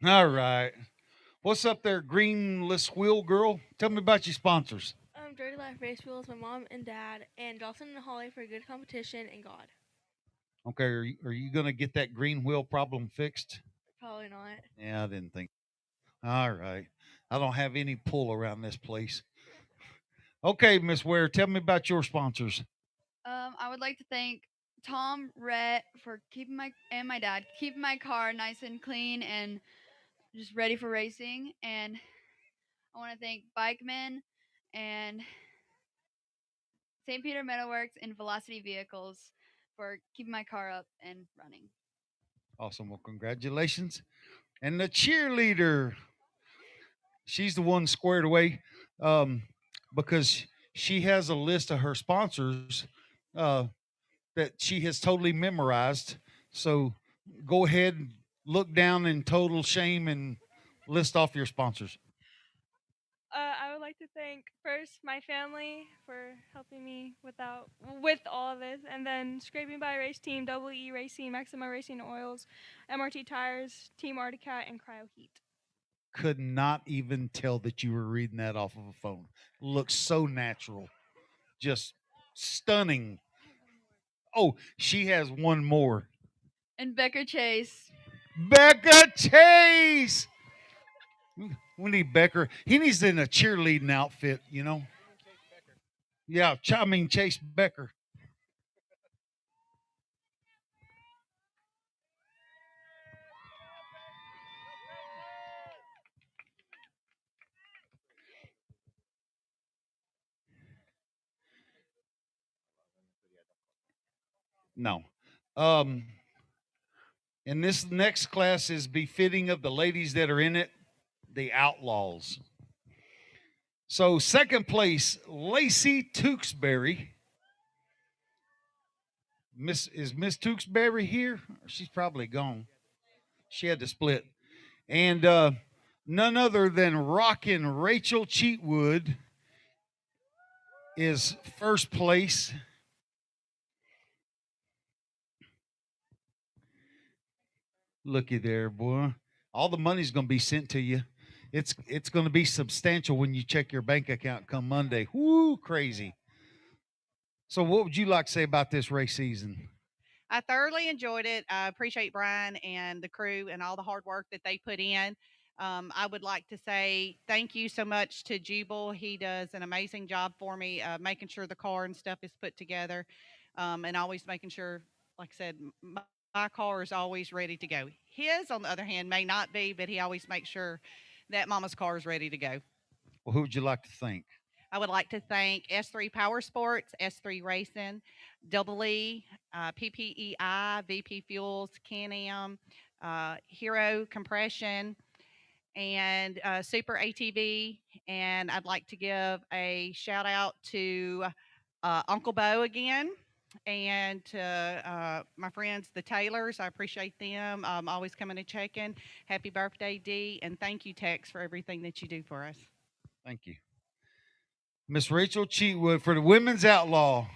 All right. What's up there, greenless wheel girl? Tell me about your sponsors. Dirty Life Race Wheels, my mom and dad, and Dawson and Holly for good competition and God. Okay, are you going to get that green wheel problem fixed? Probably not. Yeah, I didn't think. All right. I don't have any pull around this place. Okay, Miss Ware, tell me about your sponsors. I would like to thank Tom Rhett for keeping my dad keeping my car nice and clean and just ready for racing. And I want to thank Bikeman and St. Peter Metalworks and Velocity Vehicles for keeping my car up and running. Awesome. Well, congratulations. And the cheerleader, she's the one squared away because she has a list of her sponsors uh, that she has totally memorized. So go ahead and look down in total shame and list off your sponsors. I would like to thank first my family for helping me with all of this, and then Scraping by Race Team, Double E Racing, Maxima Racing Oils, MRT Tires, Team Articat, and Cryo Heat. Could not even tell that you were reading that off of a phone. Looks so natural. Just stunning. Oh, she has one more. And Becker Chase. Becca Chase. We need Becker. He needs in a cheerleading outfit, you know. Yeah, I mean Chase Becker. No. Um, and this next class is befitting of the ladies that are in it, the Outlaws. So second place, Lacey Tewksbury. Miss Tewksbury here? She's probably gone. She had to split. And none other than Rockin' Rachel Cheatwood is first place. Looky there, boy. All the money's going to be sent to you. It's going to be substantial when you check your bank account come Monday. Whoo, crazy. So what would you like to say about this race season? I thoroughly enjoyed it. I appreciate Brian and the crew and all the hard work that they put in. I would like to say thank you so much to Jubal. He does an amazing job for me, making sure the car and stuff is put together, and always making sure, like I said, my car is always ready to go. His, on the other hand, may not be, but he always makes sure that Mama's car is ready to go. Well, who would you like to thank? I would like to thank S3 Power Sports, S3 Racing, Double E, PPEI, VP Fuels, Can-Am, Hero Compression, and Super ATV. And I'd like to give a shout out to Uncle Bo again and to my friends, the Taylors. I appreciate them always coming and checking. Happy birthday, Dee. And thank you, Tex, for everything that you do for us. Thank you. Miss Rachel Cheatwood for the Women's Outlaw.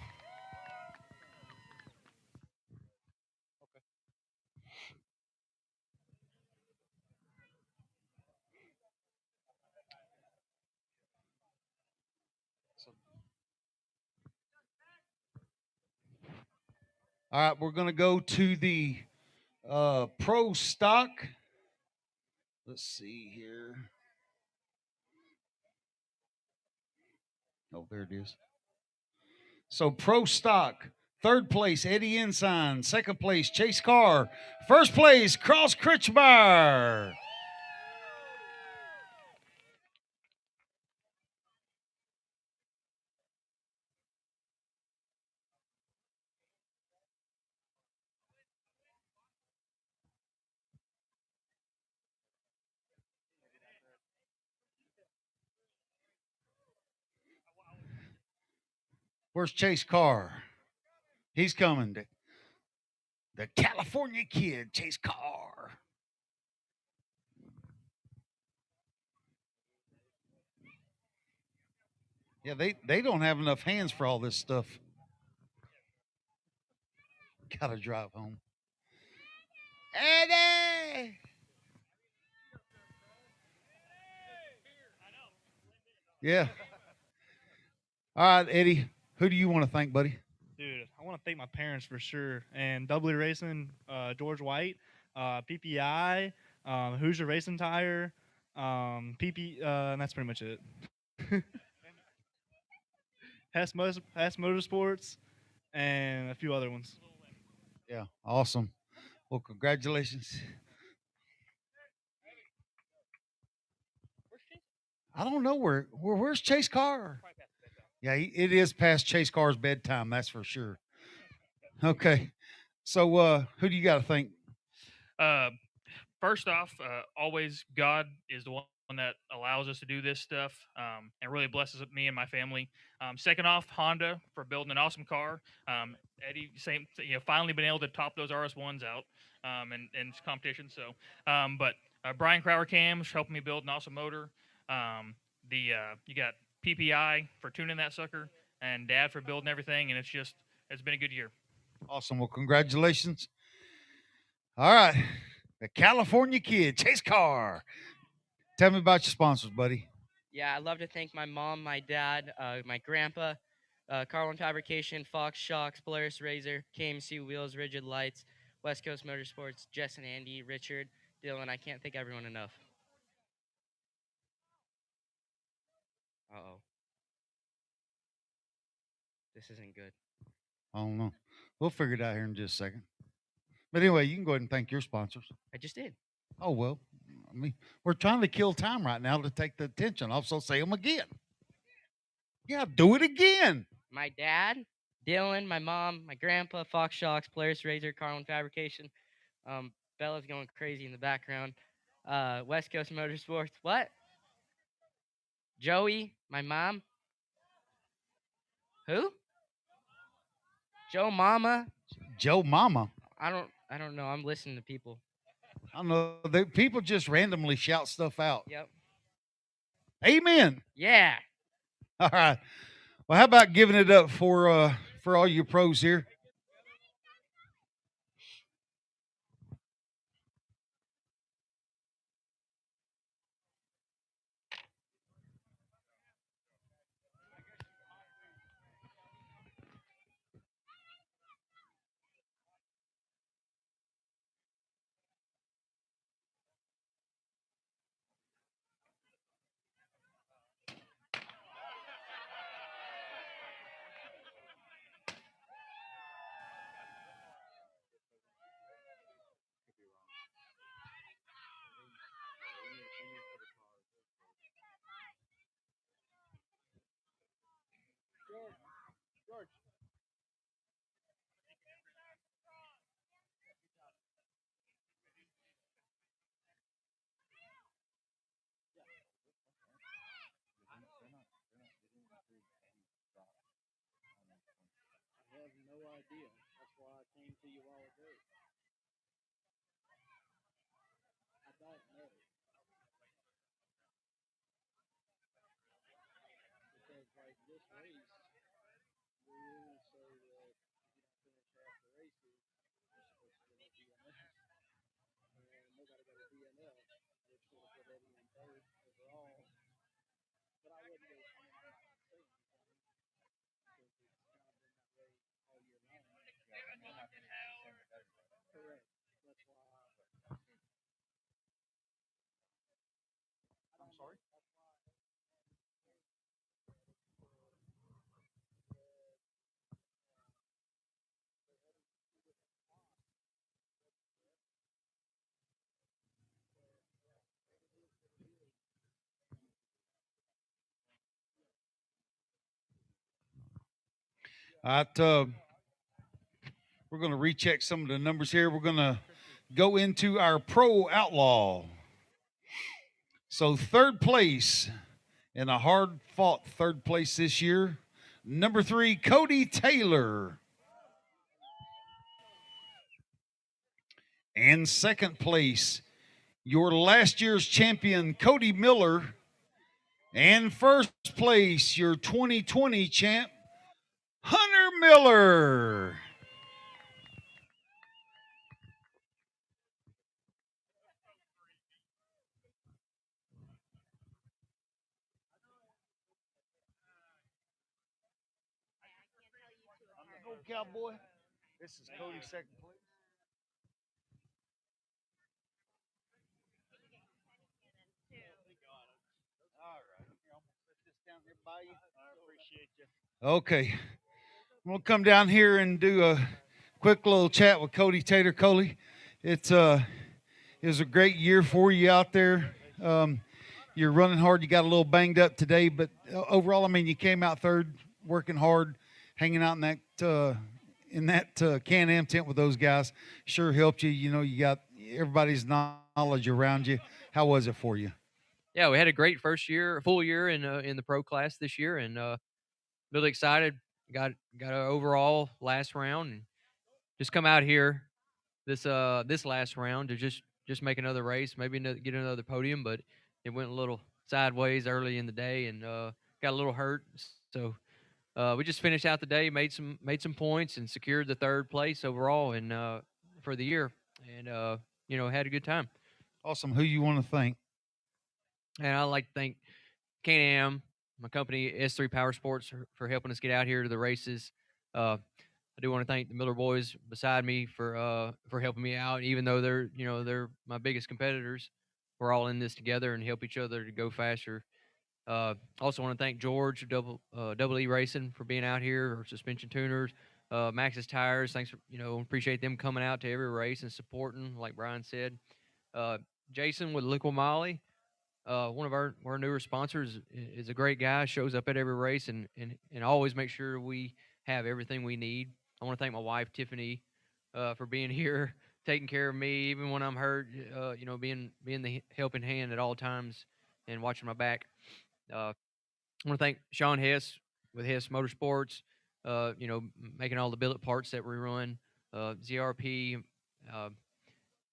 All right, we're going to go to the pro stock. Let's see here. Oh, there it is. So pro stock, third place Eddie Ensign, second place Chase Carr, first place Cross Critchbar. Where's Chase Carr? He's coming. The California kid, Chase Carr. Yeah, they don't have enough hands for all this stuff. Gotta drive home. Eddie! Yeah. All right, Eddie. Who do you want to thank, buddy? Dude, I want to thank my parents for sure, and Doubly Racing, George White, PPI, Hoosier Racing Tire, and that's pretty much it. Hess Motorsports, and a few other ones. Yeah, awesome. Well, congratulations. I don't know where's Chase Carr. Yeah, it is past Chase Carr's bedtime. That's for sure. Okay, so who do you got to thank? Uh, First off, always God is the one that allows us to do this stuff and really blesses me and my family. Second off, Honda for building an awesome car. Eddie, same, finally been able to top those RS1s out in competition. So, but Brian Crowder Cams helping me build an awesome motor. You got PPI for tuning that sucker, and Dad for building everything, and it's been a good year. Awesome. Well, congratulations. All right, the California kid, Chase Carr. Tell me about your sponsors, buddy. Yeah, I'd love to thank my mom, my dad, my grandpa, Carlin Fabrication, Fox Shocks, Polaris Razor, KMC Wheels, Rigid Lights, West Coast Motorsports, Jess and Andy, Richard, Dylan. I can't thank everyone enough. Uh-oh. This isn't good. I don't know. We'll figure it out here in just a second. But anyway, you can go ahead and thank your sponsors. I just did. Oh, well, I mean, we're trying to kill time right now to take the attention. Also, say them again. Yeah, do it again. My dad, Dylan, my mom, my grandpa, Fox Shocks, Polaris Razor, Carlin Fabrication. Bella's going crazy in the background. West Coast Motorsports. What? Joey, my mom. Who? Joe Mama. Joe Mama. I don't know. I'm listening to people. I don't know. People just randomly shout stuff out. Yep. Amen. Yeah. All right. Well, how about giving it up for all you pros here? All right, we're going to recheck some of the numbers here. We're going to go into our pro outlaw. So third place in a hard fought third place this year, number 3, Cody Taylor. And second place, your last year's champion, Cody Miller. And first place, your 2020 champ, Hunter Miller. Go Cowboy. This is Cody's second place. All right. Here, I'm going to set this down here by you. I appreciate you. Okay. We'll come down here and do a quick little chat with Cody Taylor. Coley, it was a great year for you out there. You're running hard. You got a little banged up today, but overall, I mean, you came out third, working hard, hanging out in that Can-Am tent with those guys. Sure helped you. You know, you got everybody's knowledge around you. How was it for you? Yeah, we had a great first year, full year in the pro class this year, and really excited. Got an overall last round, and just come out here this last round to just make another race, maybe get another podium, but it went a little sideways early in the day, and got a little hurt. So we just finished out the day, made some points, and secured the third place overall and for the year, and had a good time. Awesome. Who you want to thank? And I'd like to thank Can-Am, my company S3 Power Sports, for helping us get out here to the races. I do want to thank the Miller boys beside me for helping me out. Even though they're my biggest competitors, we're all in this together and help each other to go faster. Also want to thank George Double E Racing for being out here, or Suspension Tuners, Max's Tires. Thanks for appreciate them coming out to every race and supporting, like Brian said. Jason with Liquid Molly. One of our newer sponsors is a great guy. Shows up at every race and always makes sure we have everything we need. I want to thank my wife Tiffany for being here, taking care of me even when I'm hurt. Being the helping hand at all times and watching my back. I want to thank Sean Hess with Hess Motorsports. Making all the billet parts that we run. ZRP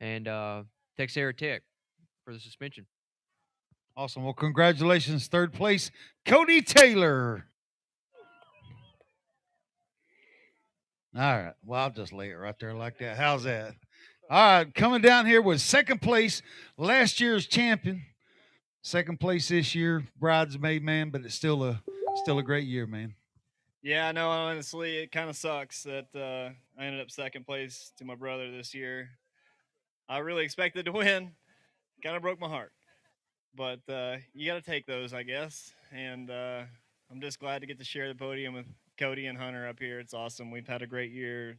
and Texera Tech for the suspension. Awesome. Well, congratulations. Third place, Cody Taylor. All right. Well, I'll just lay it right there like that. How's that? All right. Coming down here with second place, last year's champion. Second place this year, bridesmaid, man, but it's still a great year, man. Yeah, I know. Honestly, it kind of sucks that I ended up second place to my brother this year. I really expected to win. Kind of broke my heart. But you got to take those, I guess. And I'm just glad to get to share the podium with Cody and Hunter up here. It's awesome. We've had a great year.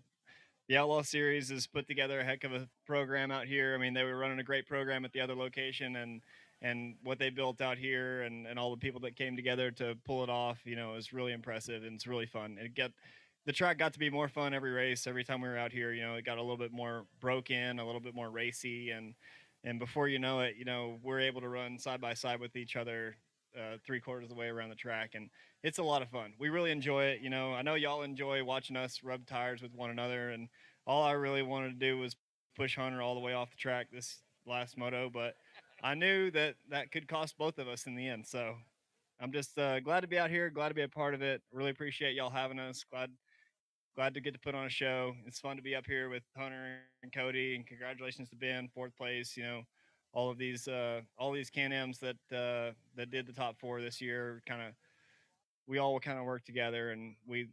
The Outlaw Series has put together a heck of a program out here. I mean, they were running a great program at the other location, and what they built out here and all the people that came together to pull it off, is really impressive, and it's really fun. The track got to be more fun every race. Every time we were out here, it got a little bit more broken, a little bit more racy, and before you know it, we're able to run side by side with each other 3/4 of the way around the track, and it's a lot of fun. We really enjoy it. You know, I know y'all enjoy watching us rub tires with one another, and all I really wanted to do was push Hunter all the way off the track this last moto, but I knew that that could cost both of us in the end. So I'm just glad to be out here, glad to be a part of it. Really appreciate y'all having us. Glad to get to put on a show. It's fun to be up here with Hunter and Cody, and congratulations to Ben, fourth place. You know, all these Can-Ams that did the top four this year. We all kind of work together, and we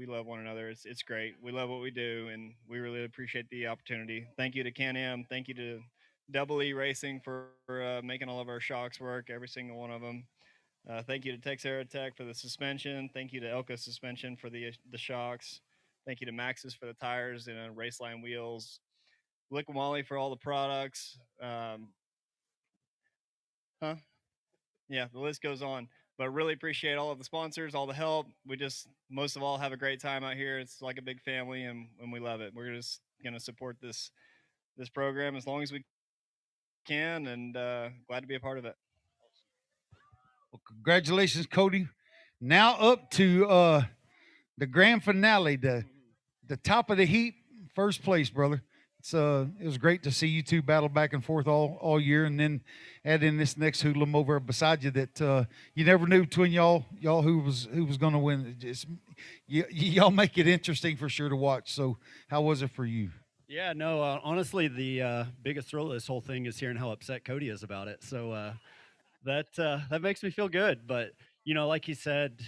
love one another. It's great. We love what we do, and we really appreciate the opportunity. Thank you to Can-Am. Thank you to Double E Racing for making all of our shocks work, every single one of them. Thank you to Texera Tech for the suspension. Thank you to Elka Suspension for the shocks. Thank you to Maxxis for the tires and Raceline wheels. Liqui Moly for all the products. Huh? Yeah, the list goes on. But really appreciate all of the sponsors, all the help. We just most of all have a great time out here. It's like a big family, and we love it. We're just gonna support this program as long as we can, and glad to be a part of it. Well, congratulations, Cody. Now up to the grand finale, the top of the heap, first place, brother. It was great to see you two battle back and forth all year, and then add in this next hoodlum over beside you that you never knew between y'all who was going to win. Y'all make it interesting for sure to watch. So how was it for you? Yeah, no, honestly, the biggest thrill of this whole thing is hearing how upset Cody is about it. So that makes me feel good. But like he said,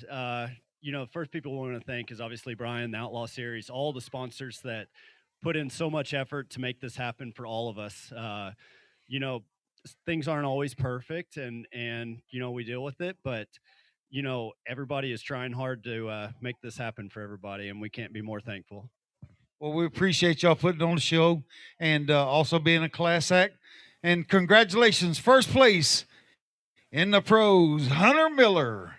first people we want to thank is obviously Brian, the Outlaw Series, all the sponsors that put in so much effort to make this happen for all of us. Things aren't always perfect, and we deal with it, but everybody is trying hard to make this happen for everybody, and we can't be more thankful. Well, we appreciate y'all putting on the show and also being a class act. And congratulations, first place in the pros, Hunter Miller.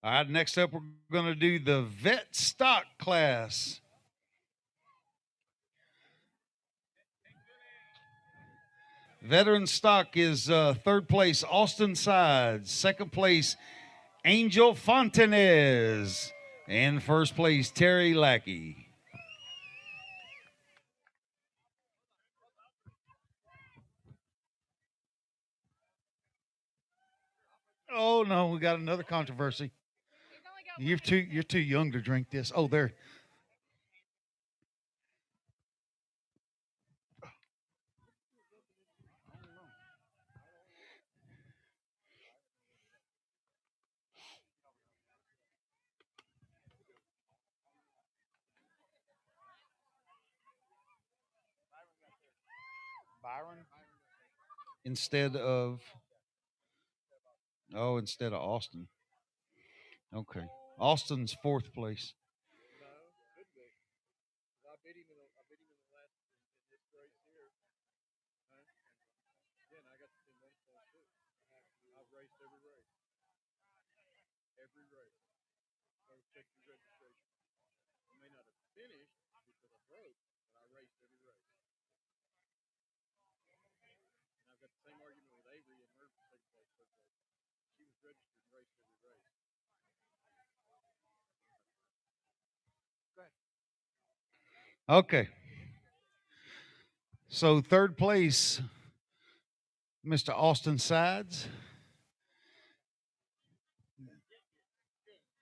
All right, next up, we're going to do the vet stock class. Veteran stock is third place, Austin Sides. Second place, Angel Fontanez. And first place, Terry Lackey. Oh no, we got another controversy. You're too young to drink this. Oh, there. Byron? Instead of Austin. Okay. Austin's fourth place. Okay. So third place, Mr. Austin Sides.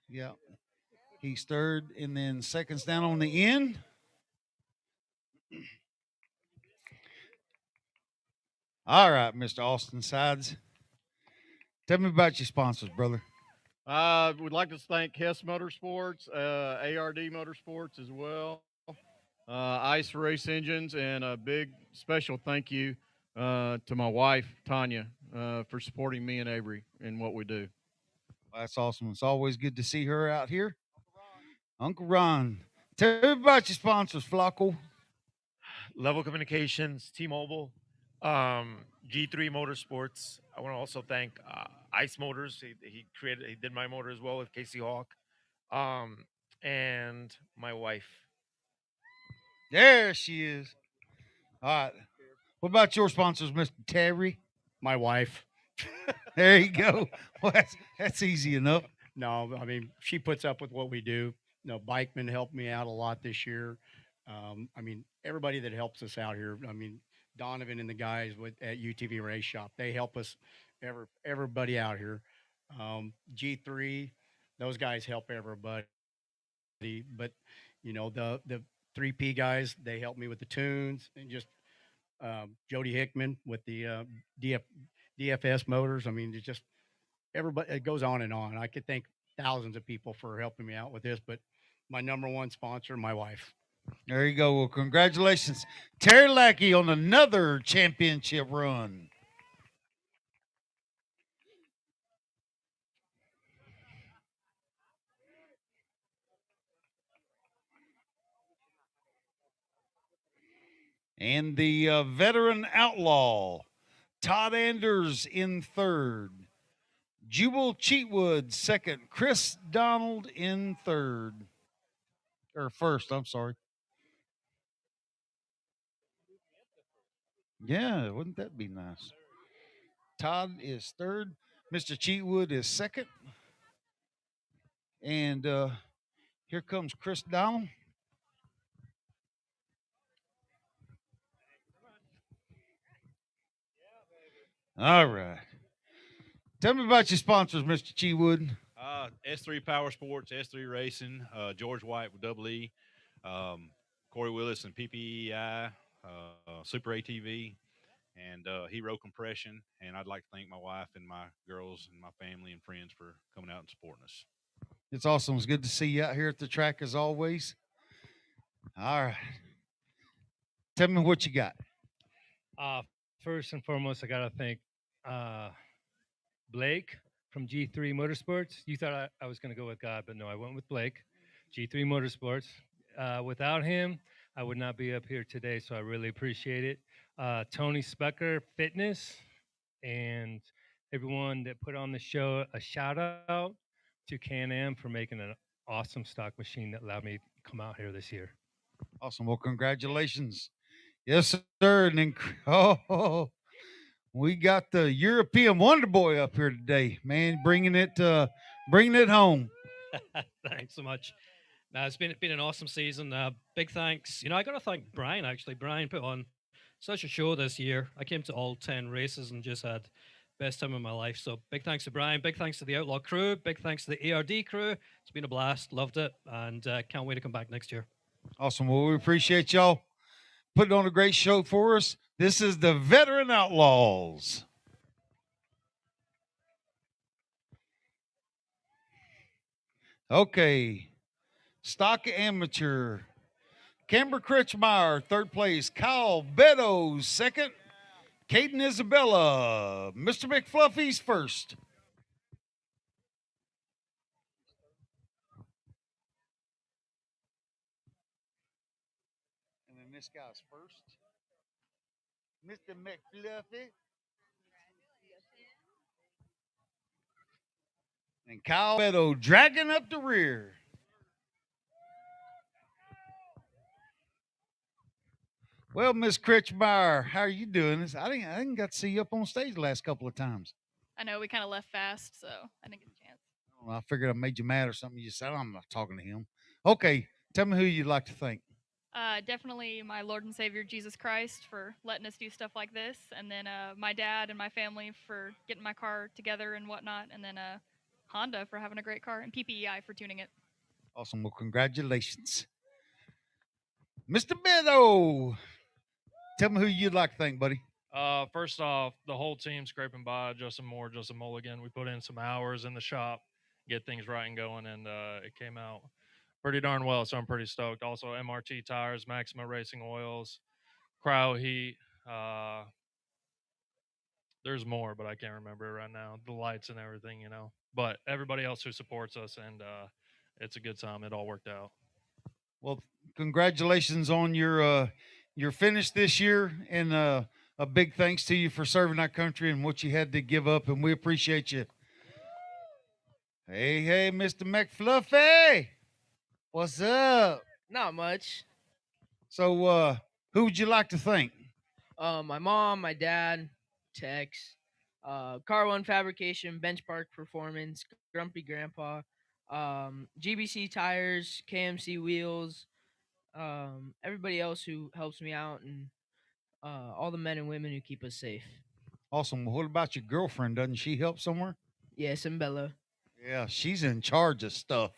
Yeah. He's third, and then seconds down on the end. All right, Mr. Austin Sides. Tell me about your sponsors, brother. Would like to thank Hess Motorsports, ARD Motorsports as well, Ice Race Engines, and a big special thank you to my wife, Tanya, for supporting me and Avery in what we do. That's awesome. It's always good to see her out here. Uncle Ron. Tell everybody about your sponsors, Flacco. Level Communications, T-Mobile, G3 Motorsports. I want to also thank Ice Motors. He did my motor as well with Casey Hawk, um, and my wife. There she is. All right. What about your sponsors, Mr. Terry? My wife. There you go. Well, that's easy enough. No, I mean, she puts up with what we do. Bikeman helped me out a lot this year. I mean, everybody that helps us out here. I mean, Donovan and the guys at UTV Race Shop, they help us. Everybody out here. G3, those guys help everybody. But the 3P guys, they help me with the tunes, and just Jody Hickman with the DFS motors. I mean, it's just everybody. It goes on and on. I could thank thousands of people for helping me out with this, but my number one sponsor, my wife. There you go. Well, congratulations, Terry Lackey, on another championship run. And the veteran outlaw, Todd Anders in third. Jubal Cheatwood second. Chris Donald in third. Or first, I'm sorry. Yeah, wouldn't that be nice? Todd is third. Mr. Cheatwood is second. And here comes Chris Donald. All right. Tell me about your sponsors, Mr. Cheatwood. S3 Power Sports, S3 Racing, George White with Double E, Corey Willis and PPEI, Super ATV, and Hero Compression. And I'd like to thank my wife and my girls and my family and friends for coming out and supporting us. It's awesome. It's good to see you out here at the track as always. All right. Tell me what you got. First and foremost, I got to thank Blake from G3 Motorsports. You thought I was going to go with God, but no, I went with Blake, G3 Motorsports. Without him, I would not be up here today, so I really appreciate it. Tony Specker Fitness and everyone that put on the show, a shout out to Can-Am for making an awesome stock machine that allowed me to come out here this year. Awesome. Well, congratulations. Yes, sir. And then, we got the European Wonder Boy up here today, man, bringing it home. Thanks so much. No, it's been an awesome season. Big thanks. I got to thank Brian, actually. Brian put on such a show this year. I came to all 10 races and just had best time of my life. So big thanks to Brian. Big thanks to the Outlaw crew. Big thanks to the ARD crew. It's been a blast. Loved it. And can't wait to come back next year. Awesome. Well, we appreciate y'all putting on a great show for us. This is the Veteran Outlaws. Okay. Stock Amateur. Camber Kretschmeyer, third place. Kyle Beddoes, second. Caden Isabella. Mr. McFluffy's first. And then this guy's first. Mr. McFluffy. And Kyle Beddoes dragging up the rear. Well, Miss Kretschmeyer, how are you doing? I didn't got to see you up on stage the last couple of times. I know we kind of left fast, so I didn't get a chance. Well, I figured I made you mad or something. You said I'm not talking to him. Okay, tell me who you'd like to thank. Definitely my Lord and Savior Jesus Christ for letting us do stuff like this, and then my dad and my family for getting my car together and whatnot, and then Honda for having a great car, and PPEI for tuning it. Awesome. Well, congratulations, Mr. Beddoes. Tell me who you'd like to thank, buddy. First off, the whole team scraping by, Justin Moore, Justin Mulligan. We put in some hours in the shop, get things right and going, and it came out pretty darn well, so I'm pretty stoked. Also, MRT Tires, Maxima Racing Oils, Cryo Heat, There's more, but I can't remember it right now. The lights and everything, you know. But everybody else who supports us, and it's a good time. It all worked out. Well, congratulations on your finish this year, and a big thanks to you for serving our country and what you had to give up, and we appreciate you. Hey, hey, Mr. McFluffy, what's up? Not much. So, who would you like to thank? My mom, my dad, Tex, Car One Fabrication, Bench Park Performance, Grumpy Grandpa, GBC Tires, KMC Wheels, everybody else who helps me out, and all the men and women who keep us safe. Awesome. Well, what about your girlfriend? Doesn't she help somewhere? Yes, and Bella. Yeah, she's in charge of stuff.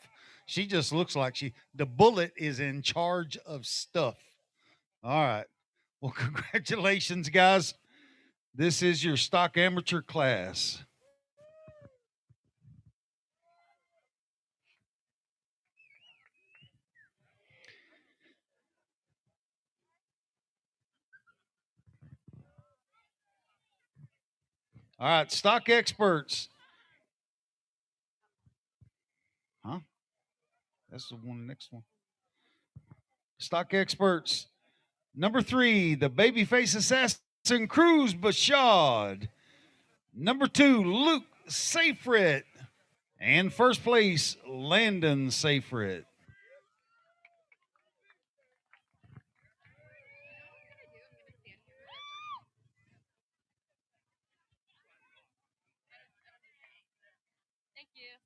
She just looks like the bullet is in charge of stuff. All right. Well, congratulations, guys. This is your stock amateur class. All right, stock experts. Huh? That's the one next one. Stock experts. Number 3, the babyface assassin Cruz Bashad. Number 2, Luke Seyfried. And first place, Landon Seyfried. Thank you.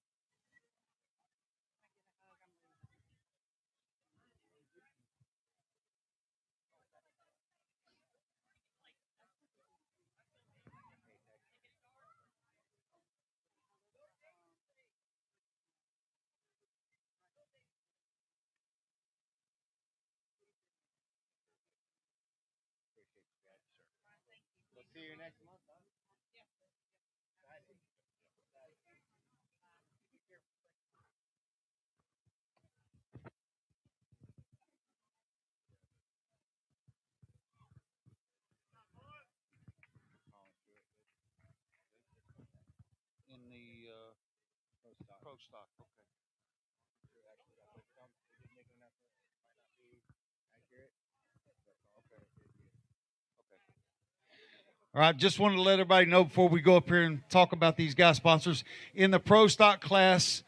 We'll see you next month. In the pro stock. Okay. All right, just wanted to let everybody know before we go up here and talk about these guy sponsors. In the pro stock class,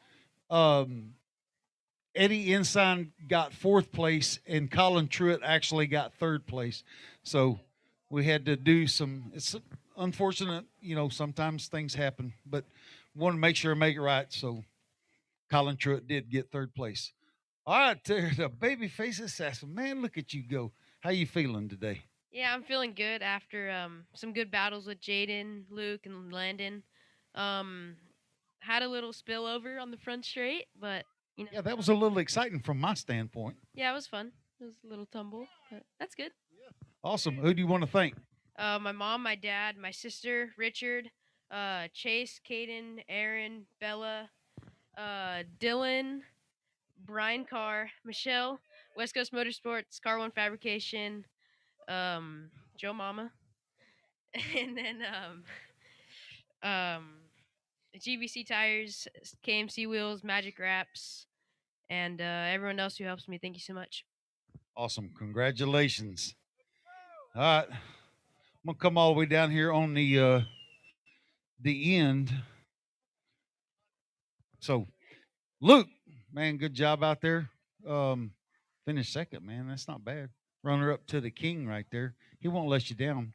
Eddie Ensign got 4th place, and Colin Truitt actually got 3rd place. So we had to do it's unfortunate, sometimes things happen, but want to make sure I make it right. So Colin Truitt did get 3rd place. All right, there's a babyface assassin. Man, look at you go. How you feeling today? Yeah, I'm feeling good after some good battles with Jaden, Luke, and Landon. Had a little spillover on the front straight, but Yeah, that was a little exciting from my standpoint. yeah, it was fun. It was a little tumble, but that's good. Awesome. Who do you want to thank? My mom, my dad, my sister, Richard, Chase, Caden, Aaron, Bella, Dylan, Brian Carr, Michelle, West Coast Motorsports, Car One Fabrication, Joe Mama, and then um, GVC Tires, KMC Wheels, Magic Wraps, and everyone else who helps me. Thank you so much. Awesome. Congratulations. All right. I'm gonna come all the way down here on the end. So Luke, man, good job out there. Finished 2nd, man. That's not bad. Runner up to the king right there. He won't let you down.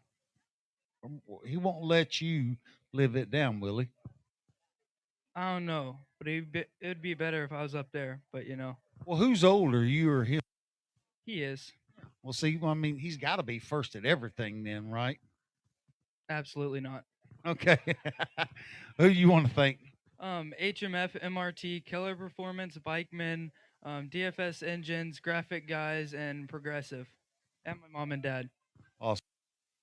He won't let you live it down, will he? I don't know, but it'd be better if I was up there. But Well, who's older, you or him? he is Well, see, I mean, he's got to be first at everything, then, right? absolutely not. Okay. Who do you want to thank? HMF, MRT, Killer Performance, Bikeman, DFS Engines, Graphic Guys, and Progressive, and my mom and dad. Awesome.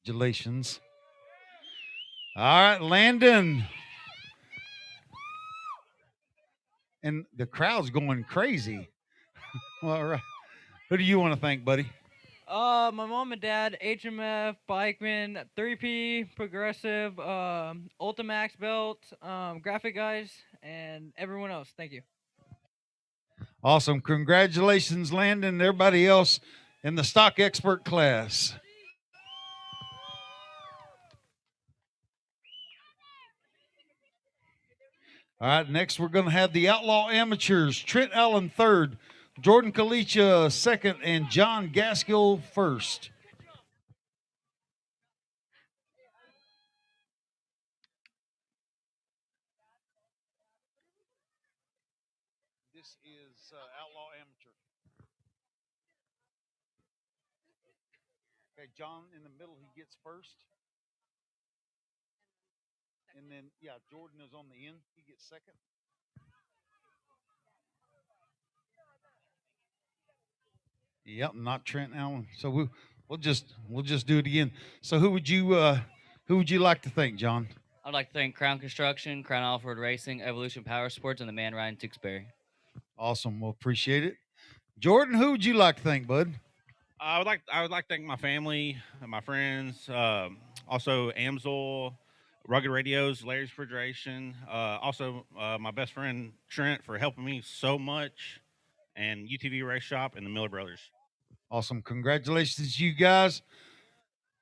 Congratulations. All right, Landon. And the crowd's going crazy. Well, all right. Who do you want to thank, buddy? My mom and dad, HMF, Bikeman, 3P, Progressive, Ultimax belt, graphic guys, and everyone else. Thank you. Awesome. Congratulations, Landon, and everybody else in the stock expert class. All right, next we're going to have the Outlaw Amateurs. Trent Allen third, Jordan Kalicha second, and John Gaskill first. This is Outlaw Amateur. Okay, John in the middle, he gets first. And then, yeah, Jordan is on the end. He gets second. Yep, not Trent Allen. So we'll just do it again. So who would you like to thank, John? I'd like to thank Crown Construction, Crown Off-Road Racing, Evolution Power Sports, and the man Ryan Tewksbury. Awesome. We'll appreciate it. Jordan, who would you like to thank, bud? I would like to thank my family, my friends, also Amsoil, Rugged Radios, Larry's Refrigeration, also my best friend Trent for helping me so much, and UTV Race Shop and the Miller Brothers. Awesome. Congratulations, you guys,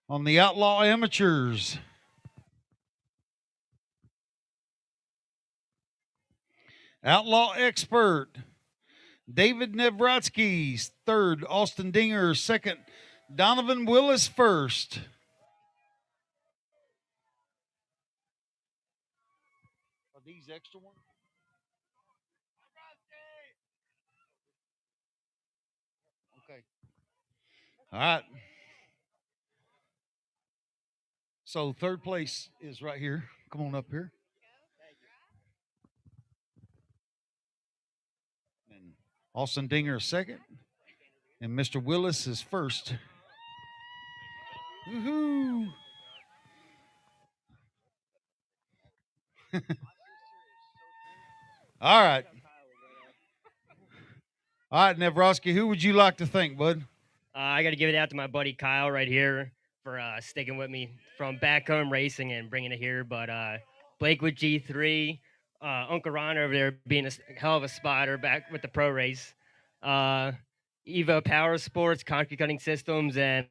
on the Outlaw Amateurs. Outlaw Expert, David Nevratsky third, Austin Dinger second, Donovan Willis first. Are these extra ones? Okay. All right. So third place is right here. Come on up here. And Austin Dinger is second. And Mr. Willis is first. Woohoo! All right. All right, Nevroski, who would you like to thank, bud? I got to give it out to my buddy Kyle right here for sticking with me from back home racing and bringing it here. But Blake with G3, Uncle Ron over there being a hell of a spotter back with the pro race. Evo Power Sports, Concrete Cutting Systems, and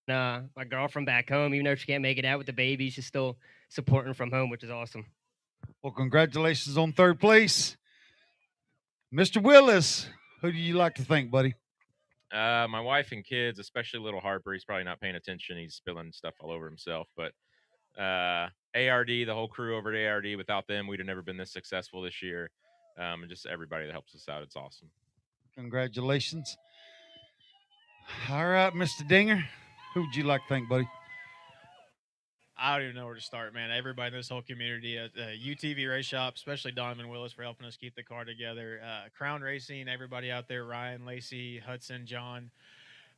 my girl from back home, even though she can't make it out with the baby, she's still supporting from home, which is awesome. Well, congratulations on third place. Mr. Willis, who do you like to thank, buddy? My wife and kids, especially little Harper. He's probably not paying attention. He's spilling stuff all over himself. But ARD, the whole crew over at ARD, without them, we'd have never been this successful this year. And just everybody that helps us out. It's awesome. Congratulations. All right, Mr. Dinger, who would you like to thank, buddy? I don't even know where to start, man. Everybody in this whole community at UTV Race Shop, especially Donovan Willis for helping us keep the car together. Crown Racing, everybody out there, Ryan, Lacey, Hudson, John,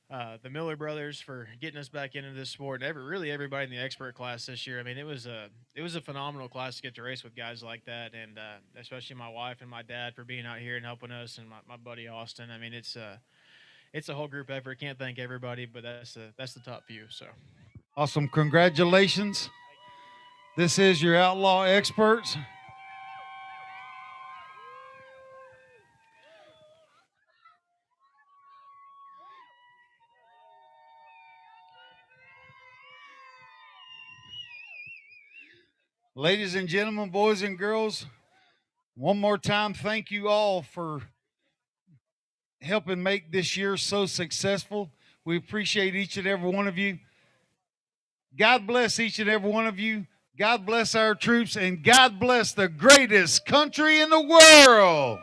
the Miller brothers for getting us back into this sport, and really everybody in the expert class this year. I mean, it was a phenomenal class to get to race with guys like that, and especially my wife and my dad for being out here and helping us, and my buddy Austin. I mean, it's a whole group effort. Can't thank everybody, but that's the top few. So. Awesome. Congratulations. This is your Outlaw Experts. Ladies and gentlemen, boys and girls, one more time, thank you all for helping make this year so successful. We appreciate each and every one of you. God bless each and every one of you. God bless our troops, and God bless the greatest country in the world.